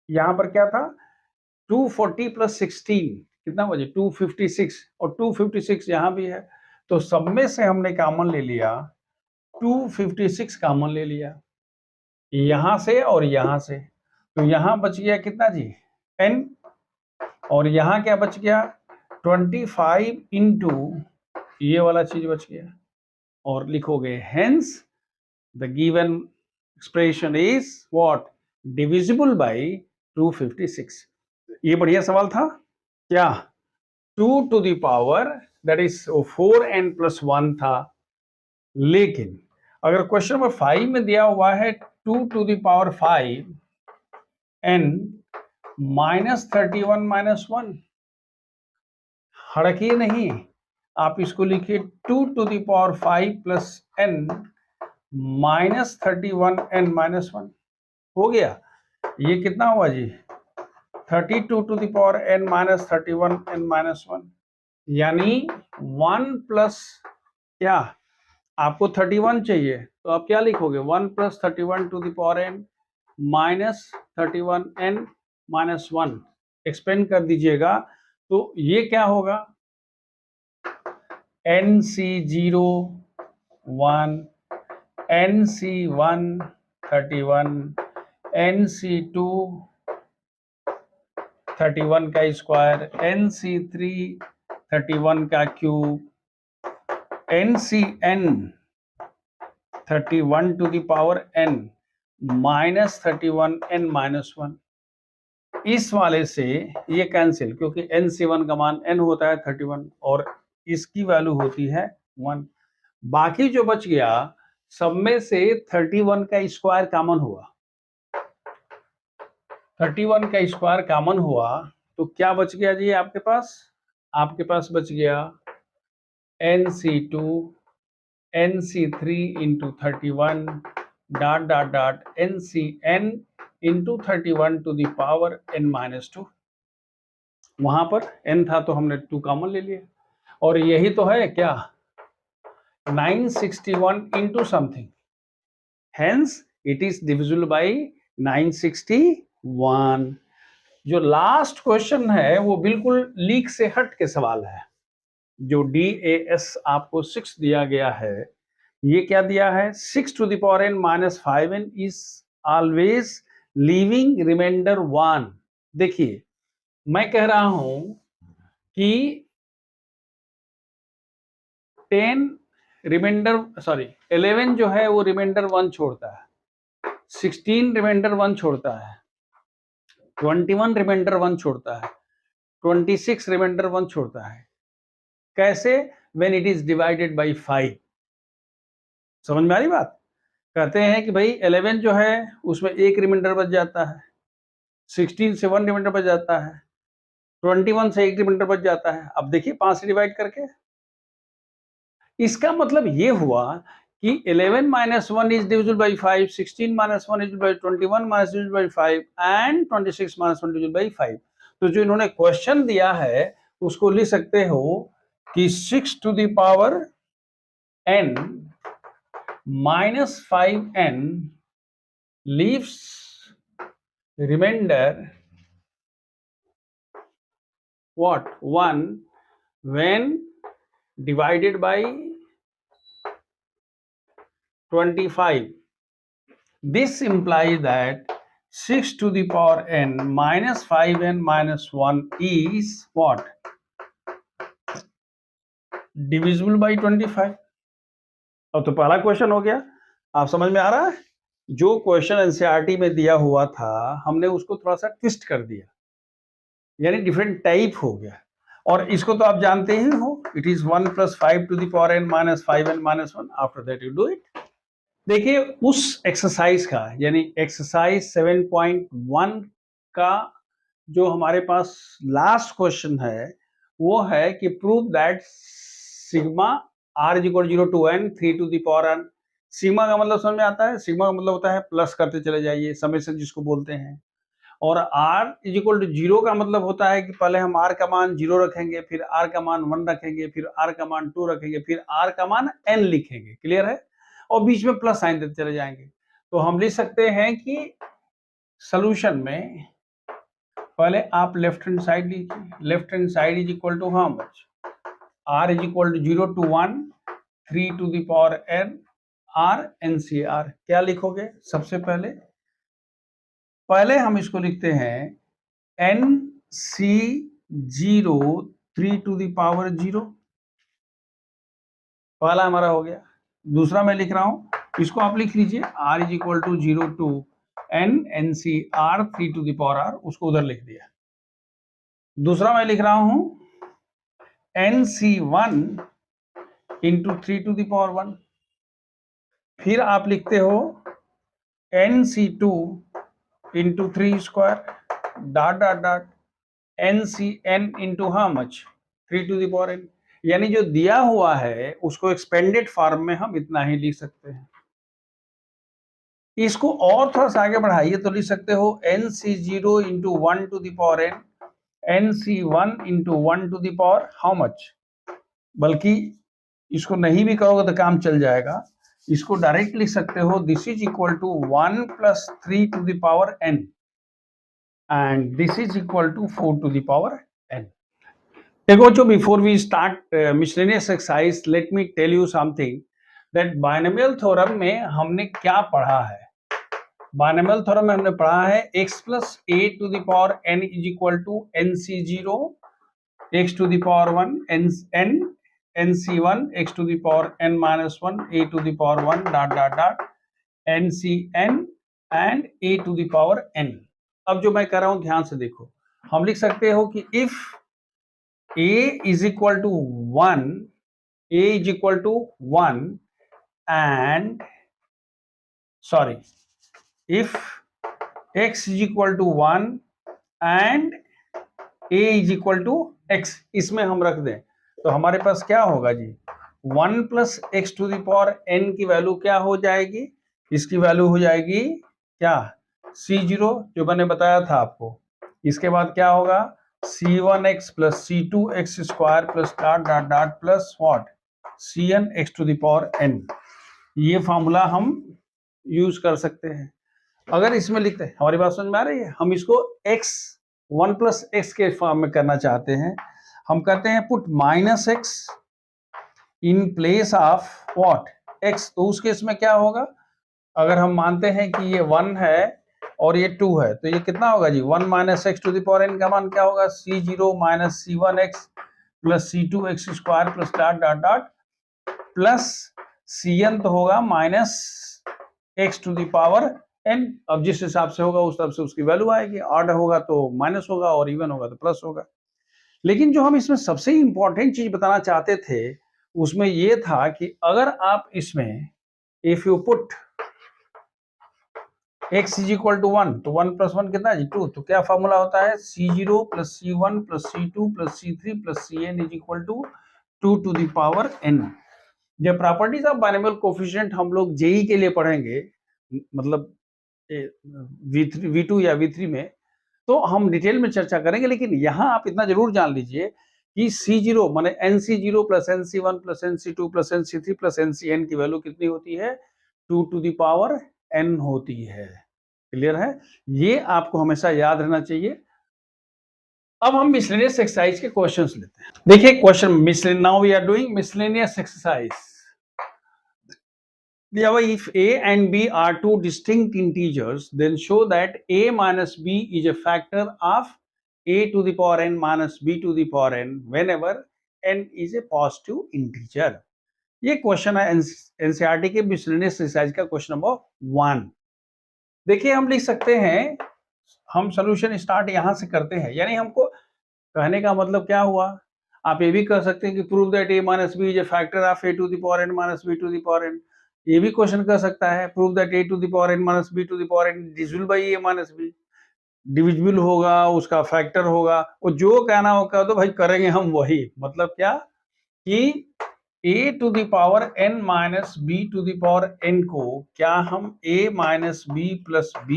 यहां पर क्या था 240 प्लस 16 कितना बजे 256, और 256 यहां भी है, तो सब में से हमने कॉमन ले लिया 256 कॉमन ले लिया, यहां से और यहां से, तो यहां बच गया कितना जी n, और यहां क्या बच गया 25 इंटू ये वाला चीज बच गया, और लिखोगे hence the given expression is what divisible by 256। ये बढ़िया सवाल था क्या? 2 to the power that is 4n plus 1 था, लेकिन अगर क्वेश्चन नंबर 5 में दिया हुआ है 2 टू द पावर 5n -31 -1, हड़किए नहीं, आप इसको लिखिए 2 to the power 5 plus n -31n-1 हो गया। ये कितना हुआ जी 32 to the power n -31n-1, यानी 1 प्लस क्या, आपको 31 चाहिए तो आप क्या लिखोगे 1 plus 31 to the power n -31n-1, expand कर दीजिएगा तो ये क्या होगा NC0 1, NC1 31, NC2 31 का स्क्वायर, NC3 31 का cube, NCN 31 to the power n -31n-1। इस वाले से ये कैंसिल, क्योंकि NC1 का मान n होता है 31 और इसकी वैल्यू होती है 1। बाकी जो बच गया सब में से 31 का स्क्वायर कॉमन हुआ, 31 का स्क्वायर कॉमन हुआ तो क्या बच गया जी आपके पास? आपके पास बच गया NC2 NC3 into 31 dot dot dot NCN into 31 to the power n-2। वहां पर n था तो हमने 2 कॉमन ले लिया, और यही तो है क्या 961 into something, hence it is divisible by 961। जो लास्ट क्वेश्चन है वो बिल्कुल लीक से हट के सवाल है, जो DAS आपको 6 दिया गया है, ये क्या दिया है, 6 to the power n minus 5n is always leaving remainder 1। देखिए मैं कह रहा हूं कि 11 जो है वो रिमाइंडर 1 छोड़ता है, 16 रिमाइंडर 1 छोड़ता है, 21 रिमाइंडर 1 छोड़ता है, 26 रिमाइंडर 1 छोड़ता है। कैसे? When it is divided by 5। समझ में आ रही बात? कहते हैं कि भाई 11 जो है उसमें एक रिमाइंडर बच जाता है, 16 से 1 रिमाइंडर बच जाता है, 21 से एक रिमाइंडर बच जाता है। अब देखिए 5 से डिवाइड करके, इसका मतलब ये हुआ कि 11 minus 1 is divisible by 5, 16 minus 1 is divisible by 21 minus divisible by 5 and 26 minus 1 divisible by 5। तो जो इन्होंने क्वेश्चन दिया है उसको लिख सकते हो कि 6 to the power n minus 5n leaves remainder what? 1 when divided by 25। This implies that 6 to the power n minus 5n minus 1 is what? Divisible by 25। अब तो पहला क्वेश्चन हो गया। आप समझ में आ रहा है? जो क्वेश्चन एनसीईआरटी में दिया हुआ था हमने उसको थोड़ा सा ट्विस्ट कर दिया, यानी डिफरेंट टाइप हो गया। और इसको तो आप जानते ही हो, it is 1 plus 5 to the power n minus 5n minus 1। After that you do it. देखिए उस एक्सरसाइज का, यानी एक्सरसाइज 7.1 का जो हमारे पास लास्ट क्वेश्चन है वो है कि prove that sigma r is equal 0 to n 3 to the power n। Sigma का मतलब समझ में आता है? सिग्मा का मतलब होता है प्लस करते चले जाइए, समेशन जिसको बोलते हैं। और r इज इक्वल टू 0 का मतलब होता है कि पहले हम r का मान 0 रखेंगे, फिर r का मान 1 रखेंगे, फिर r का मान 2 रखेंगे, फिर r का मान n लिखेंगे। क्लियर है? और बीच में प्लस साइन देते चले जाएंगे। तो हम लिख सकते हैं कि सॉल्यूशन में पहले आप लेफ्ट हैंड साइड लीजिए। Left hand side is equal to how much? r is equal to 0 to 1 3 to the power n r NCR। क्या लिखोगे? सबसे पहले हम इसको लिखते हैं NC0 3 to the power 0। पहला हमारा हो गया। दूसरा मैं लिख रहा हूं, इसको आप लिख लीजिए r is equal to 0 to n NCR 3 to the power r, उसको उधर लिख दिया। दूसरा मैं लिख रहा हूं NC1 into 3 to the power 1। फिर आप लिखते हो NC2 into 3 square dot dot dot NCN into how much? 3 to the power n। यानी जो दिया हुआ है उसको एक्सपेंडेड फॉर्म में हम इतना ही लिख सकते हैं। इसको और थोड़ा सा आगे बढ़ाइए तो लिख सकते हो NC0 into 1 to the power n NC1 into 1 to the power how much। बल्कि इसको नहीं भी करोगे तो काम चल जाएगा। इसको डायरेक्ट लिख सकते हो this is equal to 1 plus 3 to the power n and this is equal to 4 to the power n। देखो बच्चों, before we start miscellaneous exercise let me tell you something that binomial theorem में हमने क्या पढ़ा है। Binomial theorem में हमने पढ़ा है x plus a to the power n is equal to nc0 x to the power 1 n nc1 x to the power n minus 1 a to the power 1 dot dot dot ncn and a to the power n। अब जो मैं कर रहा हूं ध्यान से देखो, हम लिख सकते हो कि if a is equal to 1 and sorry, if x is equal to 1 and a is equal to x, इसमें हम रख दें तो हमारे पास क्या होगा जी? 1 plus x to the power n की वैल्यू क्या हो जाएगी? इसकी वैल्यू हो जाएगी क्या? C0 जो मैंने बताया था आपको। इसके बाद क्या होगा? C1x plus C2x square plus dot dot dot plus what? Cnx to the power n। ये फॉर्मूला हम यूज कर सकते हैं। अगर इसमें लिखते हैं, हमारी बात समझ में आ रही है? हम इसको x 1 plus x के फॉर्म में करना चाहते हैं। हम कहते हैं put -x in place of what x, तो उस केस में क्या होगा, अगर हम मानते हैं कि ये 1 है और ये 2 है तो ये कितना होगा जी, 1 minus x to the power n का मान क्या होगा, c0 minus c1x plus c2x square plus dot dot dot plus cn तो होगा minus x to the power n। अब जिस हिसाब से होगा उस हिसाब से उसकी वैल्यू आएगी, ऑड होगा तो माइनस होगा और इवन होगा तो प्लस होगा। लेकिन जो हम इसमें सबसे इंपॉर्टेंट चीज बताना चाहते थे उसमें ये था कि अगर आप इसमें if you put x is equal to 1 तो 1 प्लस 1 कितना है 2, तो क्या फॉर्मूला होता है c0 plus c1 plus c2 plus c3 plus cn is equal to 2 to the power n। जब प्रॉपर्टीज ऑफ बाइनोमियल कोफिशिएंट हम लोग जेई के लिए पढ़ेंगे, मतलब V2 या V3 में, तो हम डिटेल में चर्चा करेंगे। लेकिन यहाँ आप इतना जरूर जान लीजिए कि C0 माने NC0 plus NC1 plus NC2 plus NC3 plus NCn की वैल्यू कितनी होती है, 2 टू द पावर n होती है। क्लियर है, ये आपको हमेशा याद रहना चाहिए। अब हम मिसलेनियस एक्सरसाइज के क्वेश्चंस लेते हैं। देखिए question, now we are doing miscellaneous exercise. If a and b are two distinct integers, then show that a minus b is a factor of a to the power n minus b to the power n whenever n is a positive integer। ये question है NCERT के miscellaneous exercise का question number 1। देखिए हम लिख सकते हैं, हम सॉल्यूशन स्टार्ट यहां से करते हैं, यानी हमको कहने का मतलब क्या हुआ, आप ये भी कह सकते हैं कि prove that a minus b is a factor of a to the power n minus b to the power n। ये भी क्वेश्चन कर सकता है, prove that a to the power n minus b to the power n divisible by a minus b। Divisible होगा, उसका factor होगा, वो जो कहना हो कह दो भाई, करेंगे हम वही। मतलब क्या कि a to the power n minus b to the power n को क्या हम a minus b plus b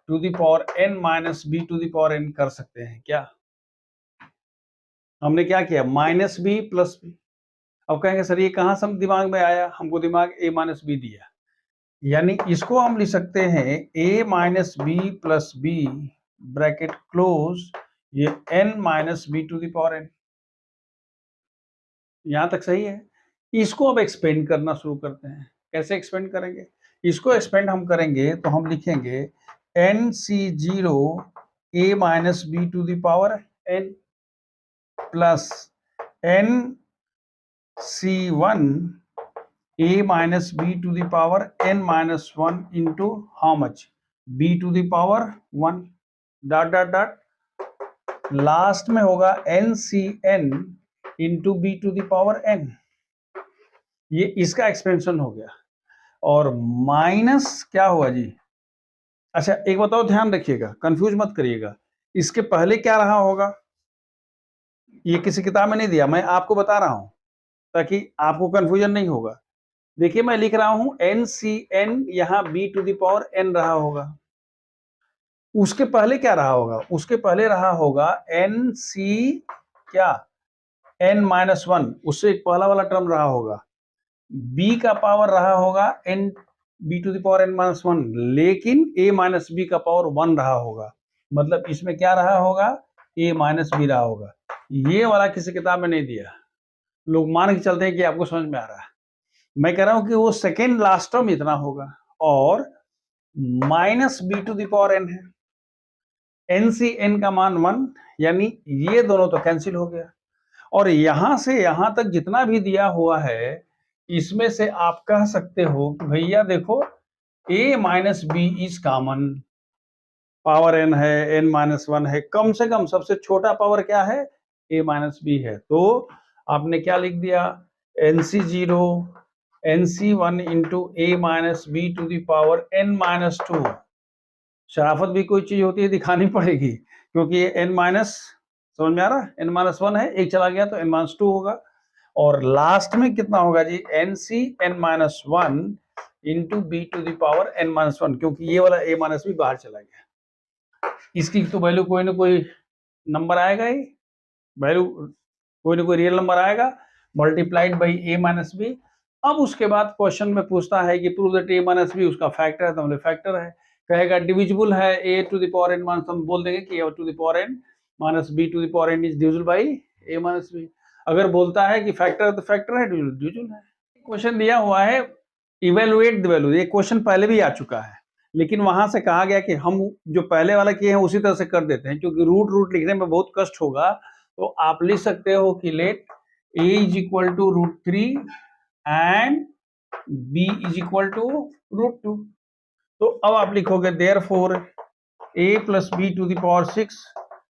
to the power n minus b to the power n कर सकते हैं क्या। हमने क्या किया, माइनस बी प्लस बी। अब कहेंगे सर ये कहां से दिमाग में आया, हमको दिमाग a माइनस बी दिया, यानी इसको हम लिख सकते हैं a minus b plus b bracket close, ये n minus b to the power n। यहां तक सही है। इसको अब एक्सपेंड करना शुरू करते हैं। कैसे एक्सपेंड करेंगे, इसको एक्सपेंड हम करेंगे तो हम लिखेंगे NC0 a minus b to the power n plus NC1 a minus b to the power n minus 1 into how much, b to the power 1 dot dot dot last में होगा NCn into b to the power n। ये इसका expansion हो गया और minus क्या हुआ जी। अच्छा एक बताओ, ध्यान रखिएगा, कंफ्यूज मत करिएगा, इसके पहले क्या रहा होगा, ये किसी किताब में नहीं दिया, मैं आपको बता रहा हूं ताकि आपको कंफ्यूजन नहीं होगा। देखिए मैं लिख रहा हूं NCn, यहां b to the power n रहा होगा। उसके पहले क्या रहा होगा, उसके पहले रहा होगा NC क्या n माइनस 1, उससे एक पहला वाला टर्म रहा होगा, b का पावर रहा होगा n b to the power n minus 1, लेकिन a माइनस b का पावर 1 रहा होगा। मतलब इसमें क्या रहा होगा, a माइनस b रहा होगा। ये वाला किसी किताब में नहीं दिया, लोग मान के चलते हैं कि आपको समझ में आ रहा है। मैं कह रहा हूं कि वो सेकेंड लास्ट टर्म इतना होगा और minus b to the power n है, NCn का मान 1, यानी ये दोनों तो कैंसिल हो गया। और यहां से यहां तक जितना भी दिया हुआ है इसमें से आप कह सकते हो कि भैया देखो a minus b is common, power n है, n माइनस 1 है, कम से कम सबसे छोटा पावर क्या है, a माइनस बी है। तो आपने क्या लिख दिया, NC0 NC1 into a minus b to the power n minus 2। शराफत भी कोई चीज होती है दिखानी पड़ेगी, क्योंकि ये n माइनस, समझ में आ रहा है, n माइनस 1 है, एक चला गया तो n माइनस 2 होगा। और लास्ट में कितना होगा जी, NC n minus 1 into b to the power n minus 1, क्योंकि ये वाला a माइनस बी बाहर चला गया। इसकी तो वैल्यू कोई ना कोई नंबर आएगा ही, वैल्यू कोई ना कोई रियल नंबर आएगा multiplied by a minus b. अब उसके बाद क्वेश्चन में पूछता है कि prove that a minus b उसका फैक्टर है, तो हमने फैक्टर है, कहेगा डिविजिबल है a to the power n minus, हम बोल देंगे कि a to the power n minus b to the power n is divisible by a minus b. अगर बोलता है कि फैक्टर तो फैक्टर है, ड्यूजल है। क्वेश्चन दिया हुआ है इवेलुएट द वैल्यू, ये क्वेश्चन पहले भी आ चुका है, लेकिन वहां से कहा गया कि हम जो पहले वाला किए हैं उसी तरह से कर देते हैं, क्योंकि रूट रूट लिखने में बहुत कष्ट होगा। तो आप लिख सकते हो कि let a is equal to √3 and b is equal to √2। तो अब आप लिखोगे therefore a plus B to the power 6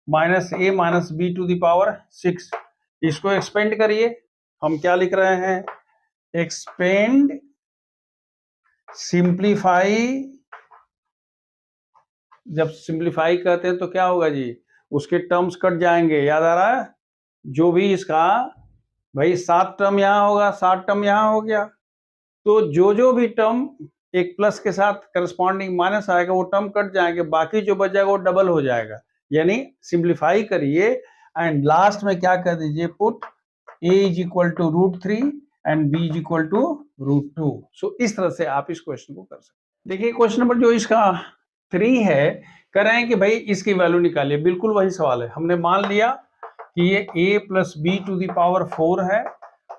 minus a minus b to the power 6। इसको एक्सपेंड करिए। हम क्या लिख रहे हैं? Expand, simplify. जब सिंप्लीफाई करते हैं तो क्या होगा जी? उसके टर्म्स कट जाएंगे, याद आ रहा है? जो भी इसका भाई 7 टर्म यहां होगा, 7 टर्म यहां हो गया, तो जो भी टर्म एक प्लस के साथ करस्पॉन्डिंग माइनस आएगा वो टर्म कट जाएंगे, बाकी जो बच जाएगा वो डबल हो जाएगा। यानी सिंप्लीफाई करिए एंड लास्ट में क्या कर दीजिए, put a is equal to √3 and b is equal to √2। So इस तरह से आप इस क्वेश्चन को कर सकते हैं। देखिए क्वेश्चन नंबर जो इसका 3 है, कह रहे हैं कि भाई इसकी वैल्यू निकालिए। बिल्कुल वही सवाल है। हमने मान लिया कि ये a plus B to the power 4 है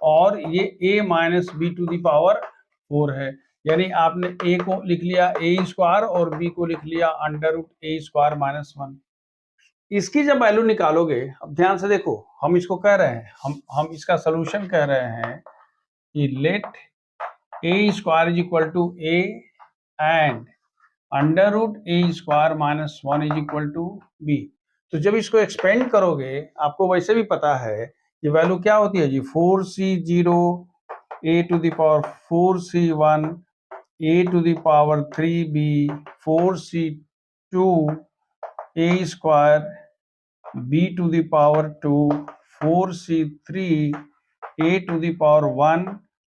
और ये a minus b to the power 4 है। यानी आपने a को लिख लिया a² और b को लिख लिया √a² माइनस 1। इसकी जब वैल्यू निकालोगे, अब ध्यान से देखो, हम इसको कह रहे हैं, हम इसका सोल्यूशन कह रहे हैं कि let a² is equal to a and √a² minus 1 is equal to b। तो जब इसको एक्सपेंड करोगे, आपको वैसे भी पता है कि वैल्यू क्या होती है जी, 4c0 a to the power 4c1 a to the power 3b 4c2 a² b to the power 2 4c3 a to the power 1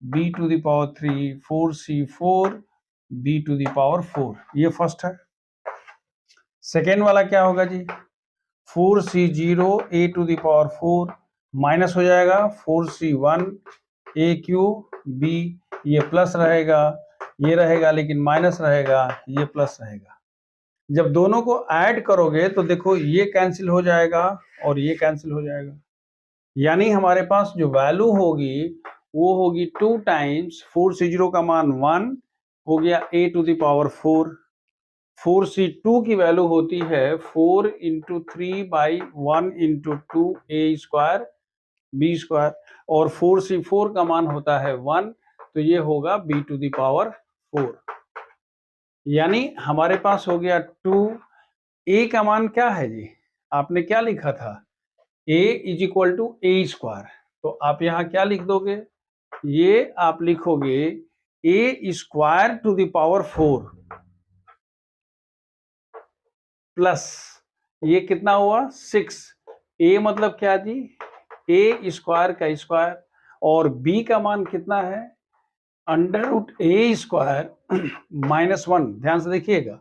b to the power 3 4c4 b to the power 4। ये first है। Second वाला क्या होगा जी, 4c0 a to the power 4 minus हो जाएगा 4c1 a³ b, ये plus रहेगा, ये रहेगा लेकिन माइनस रहेगा, ये प्लस रहेगा। जब दोनों को ऐड करोगे तो देखो ये कैंसिल हो जाएगा और ये कैंसिल हो जाएगा। यानी हमारे पास जो वैल्यू होगी वो होगी 2 टाइम्स 4c0 का मान 1 हो गया a to the power 4। 4c2 की वैल्यू होती है 4 इंटू 3/1 इंटू 2 a² b² और 4c4 का मान होता है 1, तो ये होगा b टू द पावर 4। यानी हमारे पास हो गया 2। a का मान क्या है जी, आपने क्या लिखा था, a is equal to a²। तो आप यहां क्या लिख दोगे, ये आप लिखोगे a² to the power 4 plus ये कितना हुआ 6। a मतलब क्या जी, a² का स्क्वायर और b का मान कितना है √a² माइनस 1। ध्यान से देखिएगा,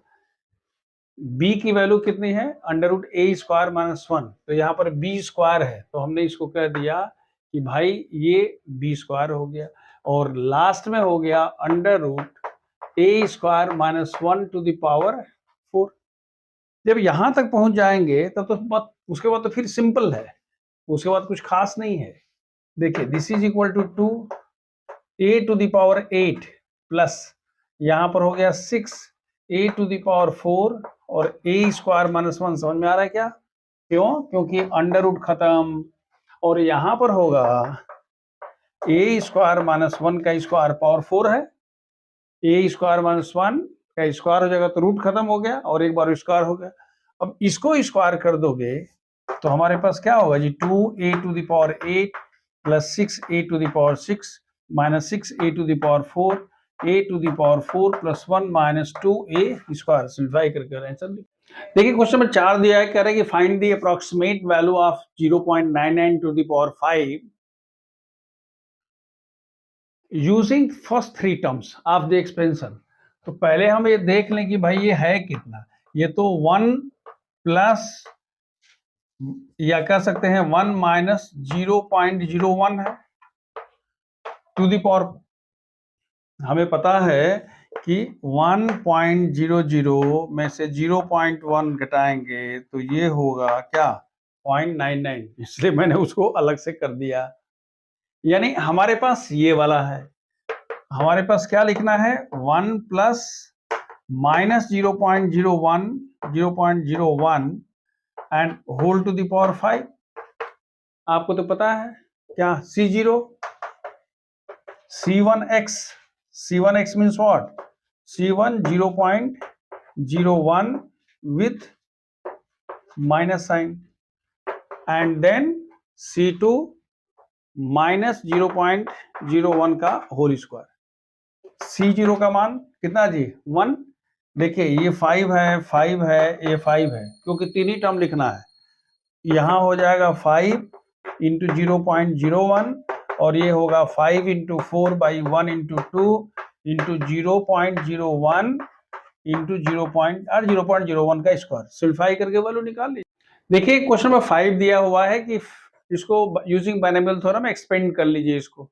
b की वैल्यू कितनी है √a² माइनस 1, तो यहाँ पर b² है, तो हमने इसको कह दिया कि भाई ये b² हो गया और लास्ट में हो गया √a² minus 1 to the power 4। जब यहां तक पहुंच जाएंगे तब तो उसके बाद तो फिर सिंपल है, उसके बाद कुछ खास नहीं है। देखिए this is equal to 2 a to the power 8 plus यहां पर हो गया 6 a टू द पावर 4 और a² माइनस 1। समझ में आ रहा है क्या? क्यों? क्योंकि अंडर रूट खत्म और यहां पर होगा a² माइनस 1 का स्क्वायर पावर 4 है, a² माइनस 1 का स्क्वायर हो जाएगा तो रूट खत्म हो गया और एक बार स्क्वायर हो गया। अब इसको स्क्वायर कर दोगे तो हमारे पास क्या होगा जी, 2a to the power 8 plus 6a to the power 6 minus 6a to the power 4 a to the power 4 plus 1 minus 2a square. Simplify करके आंसर देखिए। क्वेश्चन नंबर 4 दिया है, कह रहा है कि find the approximate value of 0.99 to the power 5 using first 3 terms of the expansion. तो पहले हम ये देख लें कि भाई ये है कितना। ये तो 1 प्लस या कह सकते हैं 1 माइनस 0.01 है टू द पावर। हमें पता है कि 1.00 में से 0.1 घटाएंगे तो ये होगा क्या 0.99, इसलिए मैंने उसको अलग से कर दिया। यानी हमारे पास ये वाला है, हमारे पास क्या लिखना है 1 plus minus 0.01 and whole to the power 5। आपको तो पता है क्या C0 C1x, C1x means what? C1 0.01 with minus sign and then C2 minus 0.01 का होल स्क्वायर। C0 का मान कितना जी 1। देखिए ये 5 है, 5 है, ये 5 है, क्योंकि तीन ही टर्म लिखना है। यहाँ हो जाएगा 5 इंटू 0.01 और ये होगा 5 इंटू 4/1 इंटू 2 इंटू 0.01 इंटू 0.01 का स्क्वायर। सिंप्लीफाई करके वैल्यू निकाल लीजिए। देखिए क्वेश्चन नंबर 5 दिया हुआ है कि इसको यूजिंग बाइनोमियल थ्योरम एक्सपेंड कर लीजिए इसको।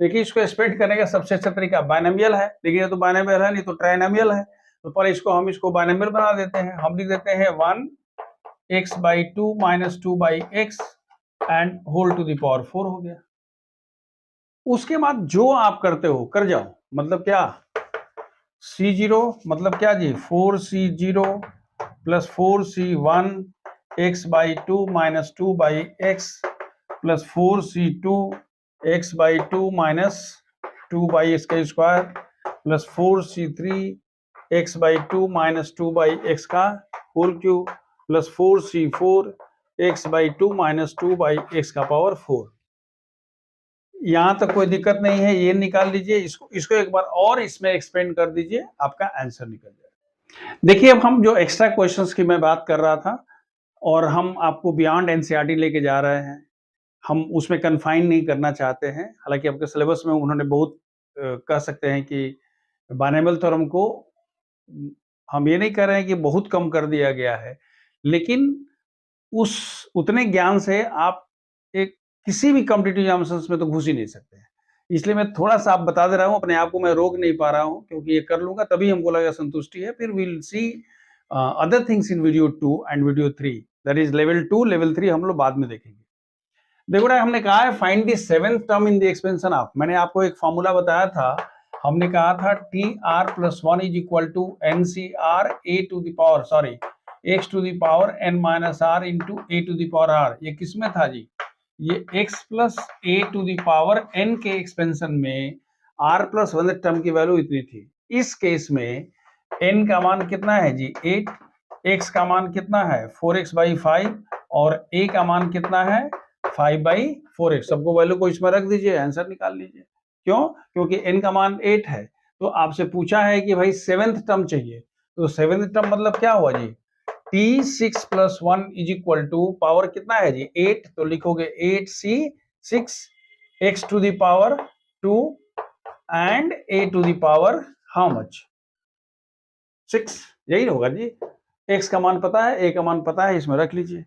देखिए इसको एक्सपेंड करने का सबसे अच्छा तरीका बाइनोमियल है, लेकिन ये तो बाइनोमियल है नहीं तो ट्राइनोमियल है, तो पर हम इसको बाइनोमियल बना देते हैं। हम लिख देते हैं 1x/2 minus 2/x and whole to the power 4 हो गया। उसके बाद जो आप करते हो कर जाओ, मतलब क्या C0 मतलब क्या जी 4C0 plus 4C1 x/2 minus 2/x plus 4C2 x/2 minus 2/x का square plus 4C3 x/2 minus 2/x का whole cube plus 4C4 x/2 minus 2/x का पावर 4। यहां तक कोई दिक्कत नहीं है, ये निकाल लीजिए, इसको एक बार और इसमें एक्सपेंड कर दीजिए, आपका आंसर निकल जाएगा। देखिए अब हम जो एक्स्ट्रा क्वेश्चंस की मैं बात कर रहा था और हम आपको बियॉन्ड एनसीईआरटी लेके जा रहे हैं, हम उसमें कन्फाइन नहीं करना चाहते हैं। हालांकि आपके सिलेबस में उन्होंने बहुत कह सकते हैं कि बाइनोमियल थ्योरम को हम ये नहीं कह रहे हैं कि बहुत कम कर दिया गया है, लेकिन उस उतने ज्ञान से आप एक किसी भी कॉम्पिटिटिव एग्जामिनेशंस में तो घुस ही नहीं सकते हैं। इसलिए मैं थोड़ा सा आप बता दे रहा हूँ, अपने आप को मैं रोक नहीं पा रहा हूँ, क्योंकि ये कर लूंगा तभी हमको लगेगा संतुष्टि है। फिर will see other things in video 2 and video 3, that is level 2, level 3 हम लोग बाद में देखेंगे। देखो हमने कहा है find the seventh term in the expansion of. मैंने आपको एक फॉर्मूला बताया था, हमने कहा था TR+1 is equal to NCR x to the power n minus r into a to the power r। ये किस में था जी, ये x plus a to the power n के एक्सपेंशन में r+1 टर्म की वैल्यू इतनी थी। इस केस में n का मान कितना है जी 8, x का मान कितना है 4x/5 और a का मान कितना है 5/4x। सबको वैल्यू को इसमें रख दीजिए, आंसर निकाल लीजिए। क्यों? क्योंकि n का मान 8 है, तो आपसे पूछा है कि भाई सेवेंथ टर्म चाहिए, तो सेवेंथ टर्म मतलब क्या हुआ जी T6+1 is equal to power कितना है जी 8, तो लिखोगे 8C6 x to the power 2 and a to the power how much 6, यही होगा जी। x का मान पता है, a का मान पता है, इसमें रख लीजिए।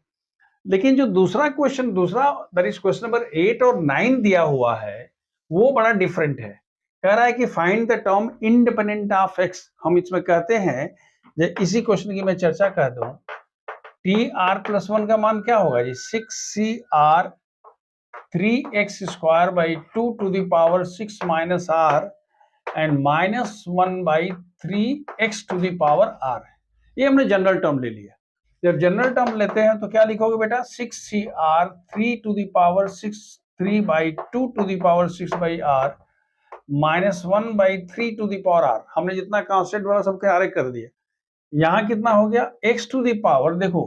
लेकिन जो दूसरा दैट इज क्वेश्चन नंबर 8 और 9 दिया हुआ है वो बड़ा डिफरेंट है। कह रहा है कि find the term independent of x। हम इसमें कहते हैं, इसी क्वेश्चन की मैं चर्चा कर दूं, TR+1 का मान क्या होगा जी 6CR 3x² 2 to the power 6 minus r and -1/3x to the power r। ये हमने जनरल टर्म ले लिया। जब जनरल टर्म लेते हैं तो क्या लिखोगे बेटा 6CR 3 to the power 6 3/2 to the power 6/r -1/3 to the power r। हमने जितना कांस्टेंट वाला सबके आरे कर दिया। यहां कितना हो गया x टू द पावर, देखो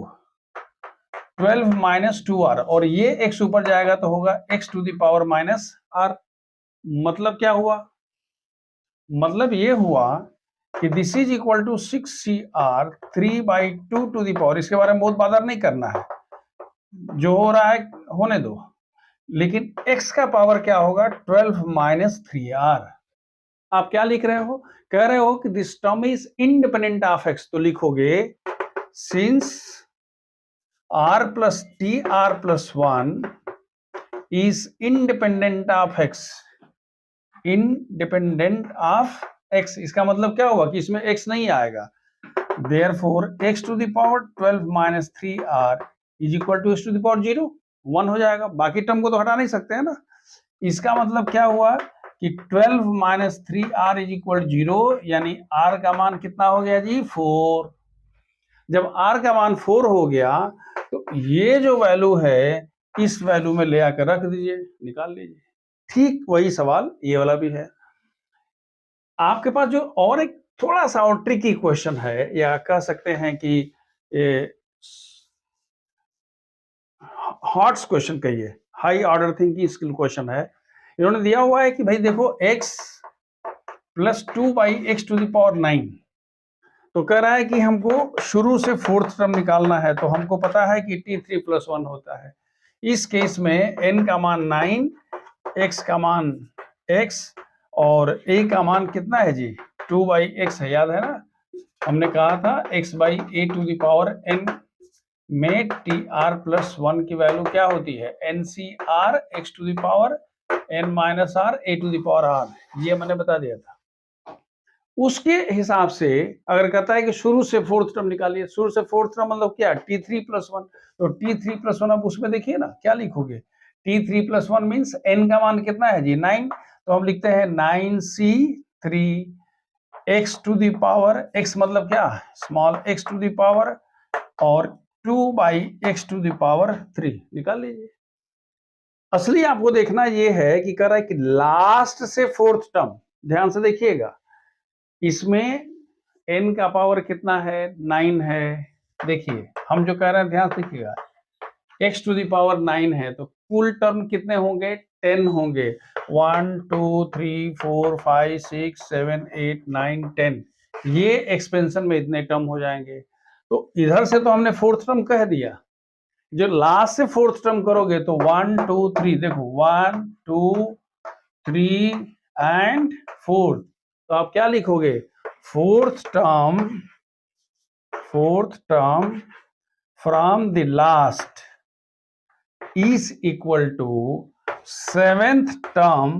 12 माइनस 2r, और ये x ऊपर जाएगा तो होगा x to the power minus r। मतलब क्या हुआ, मतलब ये हुआ कि this is equal to 6CR 3/2 to the power. इसके बारे में बहुत बात नहीं करना है, जो हो रहा है होने दो, लेकिन x का पावर क्या होगा 12 माइनस 3r। आप क्या लिख रहे हो, कह रहे हो कि this term is independent of x, तो लिखोगे since r plus TR+1 is independent of x, independent of x। इसका मतलब क्या होगा कि इसमें x नहीं आएगा, therefore x to the power 12 minus 3r is equal to x to the power 0, 1 हो जाएगा। बाकी टर्म को तो हटा नहीं सकते हैं ना, इसका मतलब क्या हुआ कि 12 माइनस 3r इज इक्वल 0, यानी r का मान कितना हो गया जी 4। जब r का मान 4 हो गया तो ये जो वैल्यू है इस वैल्यू में ले आकर रख दीजिए, निकाल लीजिए। ठीक वही सवाल ये वाला भी है। आपके पास जो और एक थोड़ा सा और ट्रिकी क्वेश्चन है, या कह सकते हैं कि हॉट्स क्वेश्चन कहिए, high order thinking skill question है। इन्होंने दिया हुआ है कि भाई देखो x प्लस 2/x⁹, तो कह रहा है कि हमको शुरू से फोर्थ टर्म निकालना है। तो हमको पता है कि t3 + 1 होता है। इस केस में n का मान 9, x का मान x और a का मान कितना है जी 2/x है, याद है ना, हमने कहा था x/a⁴n में tr + 1 की वैल्यू क्या होती है ncr x⁴n-r a⁴r, ये मैंने बता दिया था। उसके हिसाब से अगर कहता है कि शुरू से फोर्थ टर्म निकालिए, शुरू से फोर्थ टर्म मतलब क्या t3 + 1, तो t3 + 1 अब उसमें देखिए ना क्या लिखोगे, t3 + 1 मीन्स n का मान कितना है जी 9, तो हम लिखते हैं 9c3 x⁴, मतलब क्या स्मॉल x⁴ और 2/x⁴, निकाल लीजिए। असली आपको देखना ये है कि कह रहा है कि लास्ट से फोर्थ टर्म, ध्यान से देखिएगा, इसमें n का पावर कितना है 9 है। देखिए हम जो कह रहे हैं ध्यान से देखिएगा, x⁴ 9 है तो कुल टर्म कितने होंगे 10 होंगे, 1 2 3 4 5 6 7 8 9 10, ये एक्सपेंशन में इतने टर्म हो जाएंगे। तो इधर से तो हमने फोर्थ टर्म कह दिया, जो लास्ट से फोर्थ टर्म करोगे तो 1 2 3, देखो 1 2 3 एंड 4, तो आप क्या लिखोगे fourth term from the last is equal to seventh term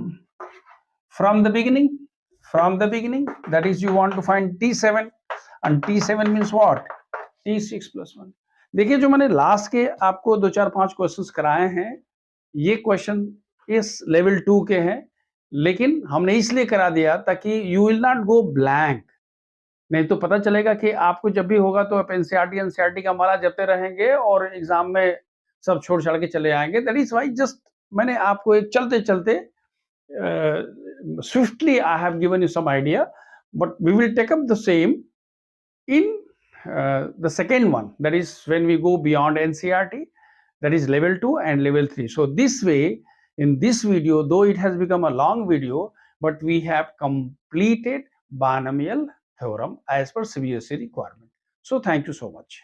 from the beginning, that is you want to find t7 and t7 means what t6 + 1। देखिए जो मैंने लास्ट के आपको 2 4 5 क्वेश्चंस कराए हैं, ये क्वेश्चन इस लेवल 2 के हैं, लेकिन हमने इसलिए करा दिया ताकि you will not go blank, नहीं तो पता चलेगा कि आपको जब भी होगा तो आप एनसीईआरटी का माला जपते रहेंगे और एग्जाम में सब छोड़ छाड़ के चले आएंगे। दैट इज वाई जस्ट मैंने आपको एक चलते चलते swiftly I have given you some idea, but we will take up the same in the second one, that is when we go beyond NCERT, that is level 2 and level 3. So this way, in this video, though it has become a long video, but we have completed binomial theorem as per CBSE requirement. So thank you so much.